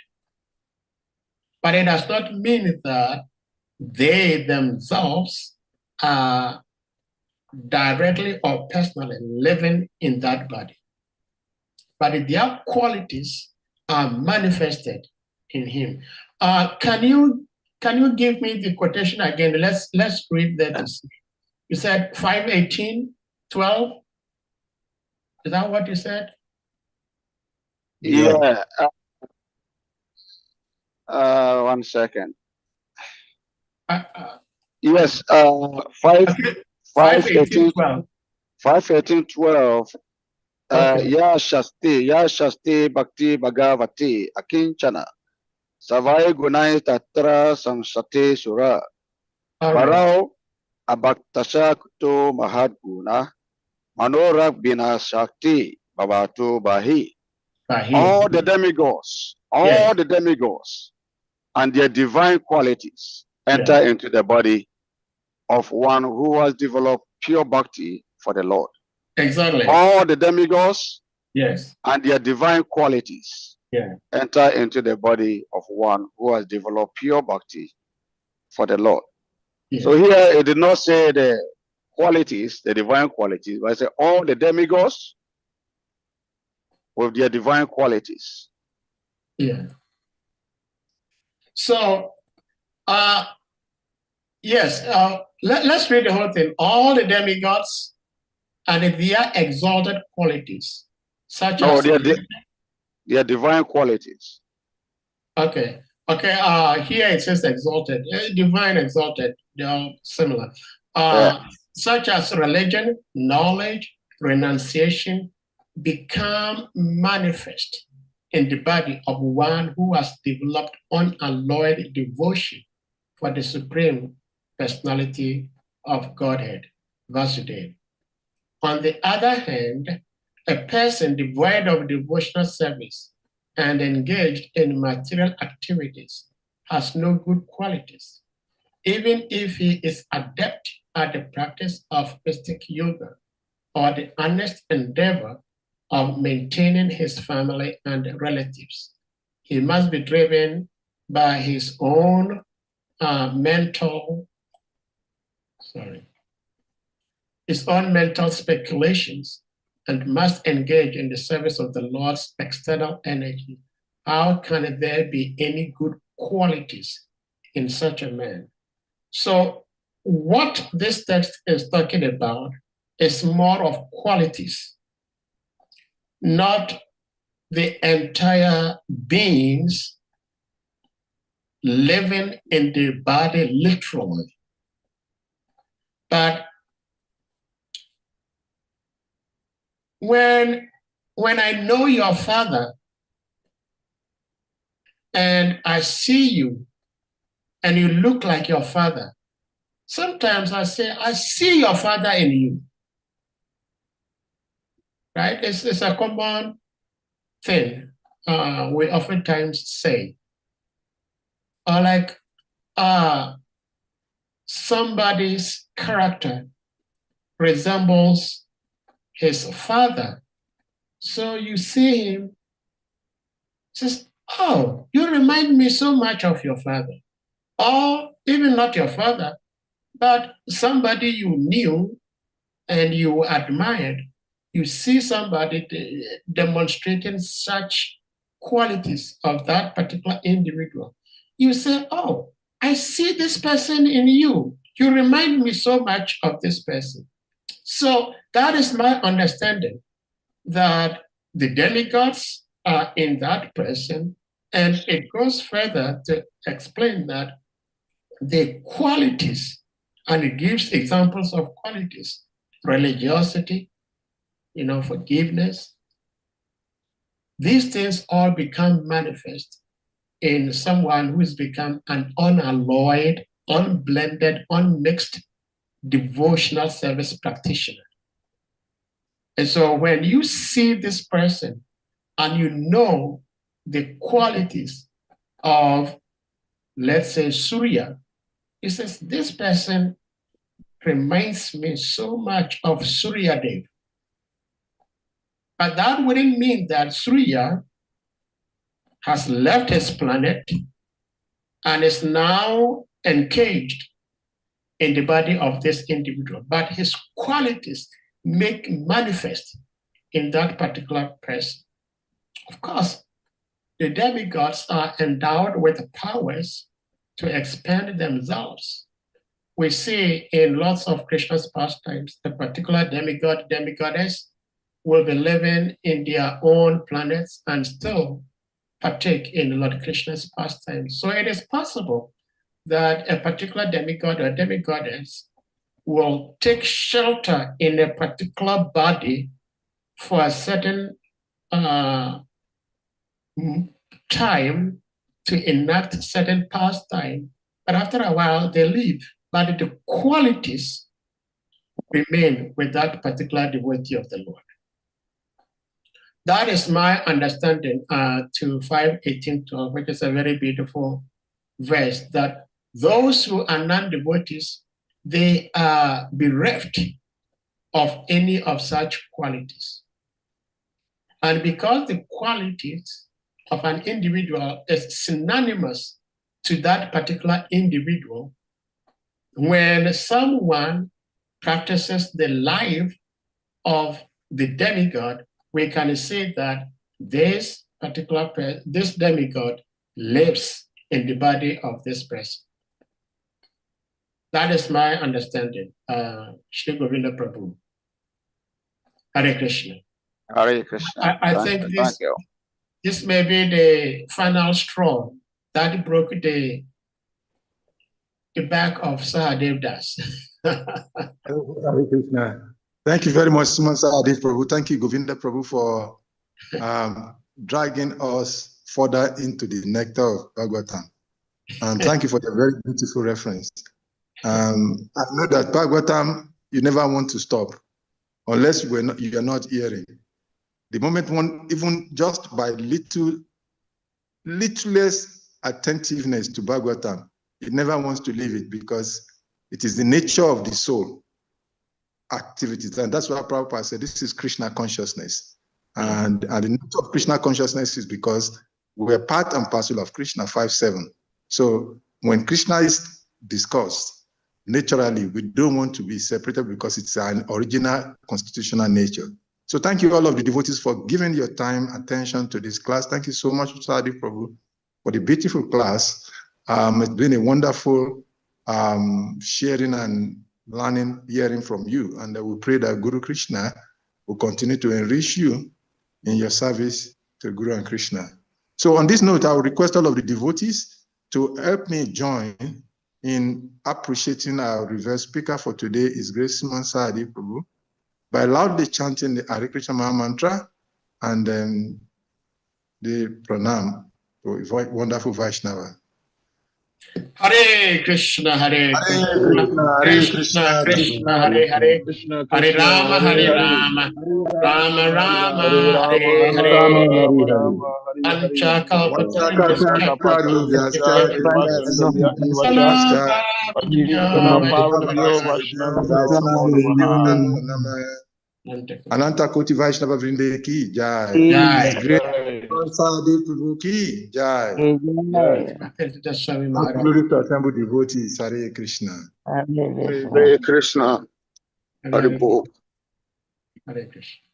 But it does not mean that they themselves are directly or personally living in that body. But their qualities are manifested in him. Can you give me the quotation again? Let's read that. You said 5:18, 12? Is that what you said? Yeah. 1 second. Yes. 5:18. 5:18:12. Okay. Ya Shasti Bhakti Bhagavati Akinchana Savai Gunai Tatra Samsate Sura All right. Barao Abhaktasha Kuto Mahadguna Manorak Bina Shakti Babatu Bahi. All the demigods, Yes. the demigods and their divine qualities enter into the body of one who has developed pure bhakti for the Lord. Exactly. All the demigods, yes, and their divine qualities enter into the body of one who has developed pure bhakti for the Lord. Yes. So here it did not say the qualities, the divine qualities, but it said all the demigods with their divine qualities. Yeah. So, yes, let's read the whole thing. All the demigods and their exalted qualities, such as their divine qualities. Okay. Here it says exalted, divine, exalted. They are similar. Such as religion, knowledge, renunciation, become manifest in the body of one who has developed unalloyed devotion for the supreme personality of Godhead, Vasudeva. On the other hand, a person devoid of devotional service and engaged in material activities has no good qualities, even if he is adept at the practice of mystic yoga or the honest endeavor of maintaining his family and relatives. He must be driven by his own mental speculations and must engage in the service of the Lord's external energy. How can there be any good qualities in such a man? So what this text is talking about is more of qualities, not the entire beings living in the body literally, but when I know your father and I see you and you look like your father, sometimes I say, I see your father in you. Right? It's a common thing we oftentimes say. Or like somebody's character resembles his father. So you see him, says, oh, you remind me so much of your father. Or even not your father, but somebody you knew and you admired. You see somebody demonstrating such qualities of that particular individual. You say, oh, I see this person in you. You remind me so much of this person. So that is my understanding, that the demigods are in that person. And it goes further to explain that the qualities, and it gives examples of qualities, religiosity, forgiveness. These things all become manifest in someone who has become an unalloyed, unblended, unmixed devotional service practitioner. And so when you see this person and you know the qualities of, let's say, Surya, he says, this person reminds me so much of Suryadev. But that wouldn't mean that Surya has left his planet and is now encaged in the body of this individual. But his qualities make manifest in that particular person. Of course, the demigods are endowed with powers to expand themselves. We see in lots of Krishna's pastimes, the particular demigod, demigoddess, will be living in their own planets and still partake in Lord Krishna's pastime. So it is possible that a particular demigod or demigoddess will take shelter in a particular body for a certain time to enact certain pastime, but after a while they leave, but the qualities remain with that particular devotee of the Lord. That is my understanding to 5:18:12, which is a very beautiful verse, that those who are non-devotees, they are bereft of any of such qualities. And because the qualities of an individual is synonymous to that particular individual, when someone practices the life of the demigod, we can say that this particular this demigod lives in the body of this person. That is my understanding. Shri Govinda Prabhu. Hare Krishna. Hare Krishna. I think this may be the final straw that broke the back of Sahadeva Das. Hare Krishna. Thank you very much, Sahadeva Prabhu. Thank you, Govinda Prabhu, for dragging us further into the nectar of Bhagavatam. And thank you for the very beautiful reference. I know that Bhagavatam, you never want to stop unless you are not hearing. The moment one, even just by littlest attentiveness to Bhagavatam, it never wants to leave it because it is the nature of the soul activities. And that's why Prabhupada said this is Krishna consciousness. And the nature of Krishna consciousness is because we're part and parcel of Krishna 5-7. So when Krishna is discussed, naturally, we don't want to be separated because it's an original constitutional nature. So thank you all of the devotees for giving your time, attention to this class. Thank you so much, Sahadeva Prabhu, for the beautiful class. It's been a wonderful sharing and learning, hearing from you. And we pray that Guru Krishna will continue to enrich you in your service to Guru and Krishna. So on this note, I will request all of the devotees to help me join in appreciating our reverse speaker for today, is Grace Simon Sahadeva Prabhu, by loudly chanting the Hare Krishna Maha Mantra and then the pranam to a wonderful Vaishnava. Hare Krishna, Hare Krishna, Krishna Krishna, Hare Hare, Hare Rama, Hare Rama, Rama Rama, Hare Hare. Ananta Koti Vaishnava Vrinde ki jai. Jai. Sahadeva Prabhu ki jai. Glory to assemble devotees. Hare Krishna. Hare Krishna. Hare Krishna. Hare Krishna.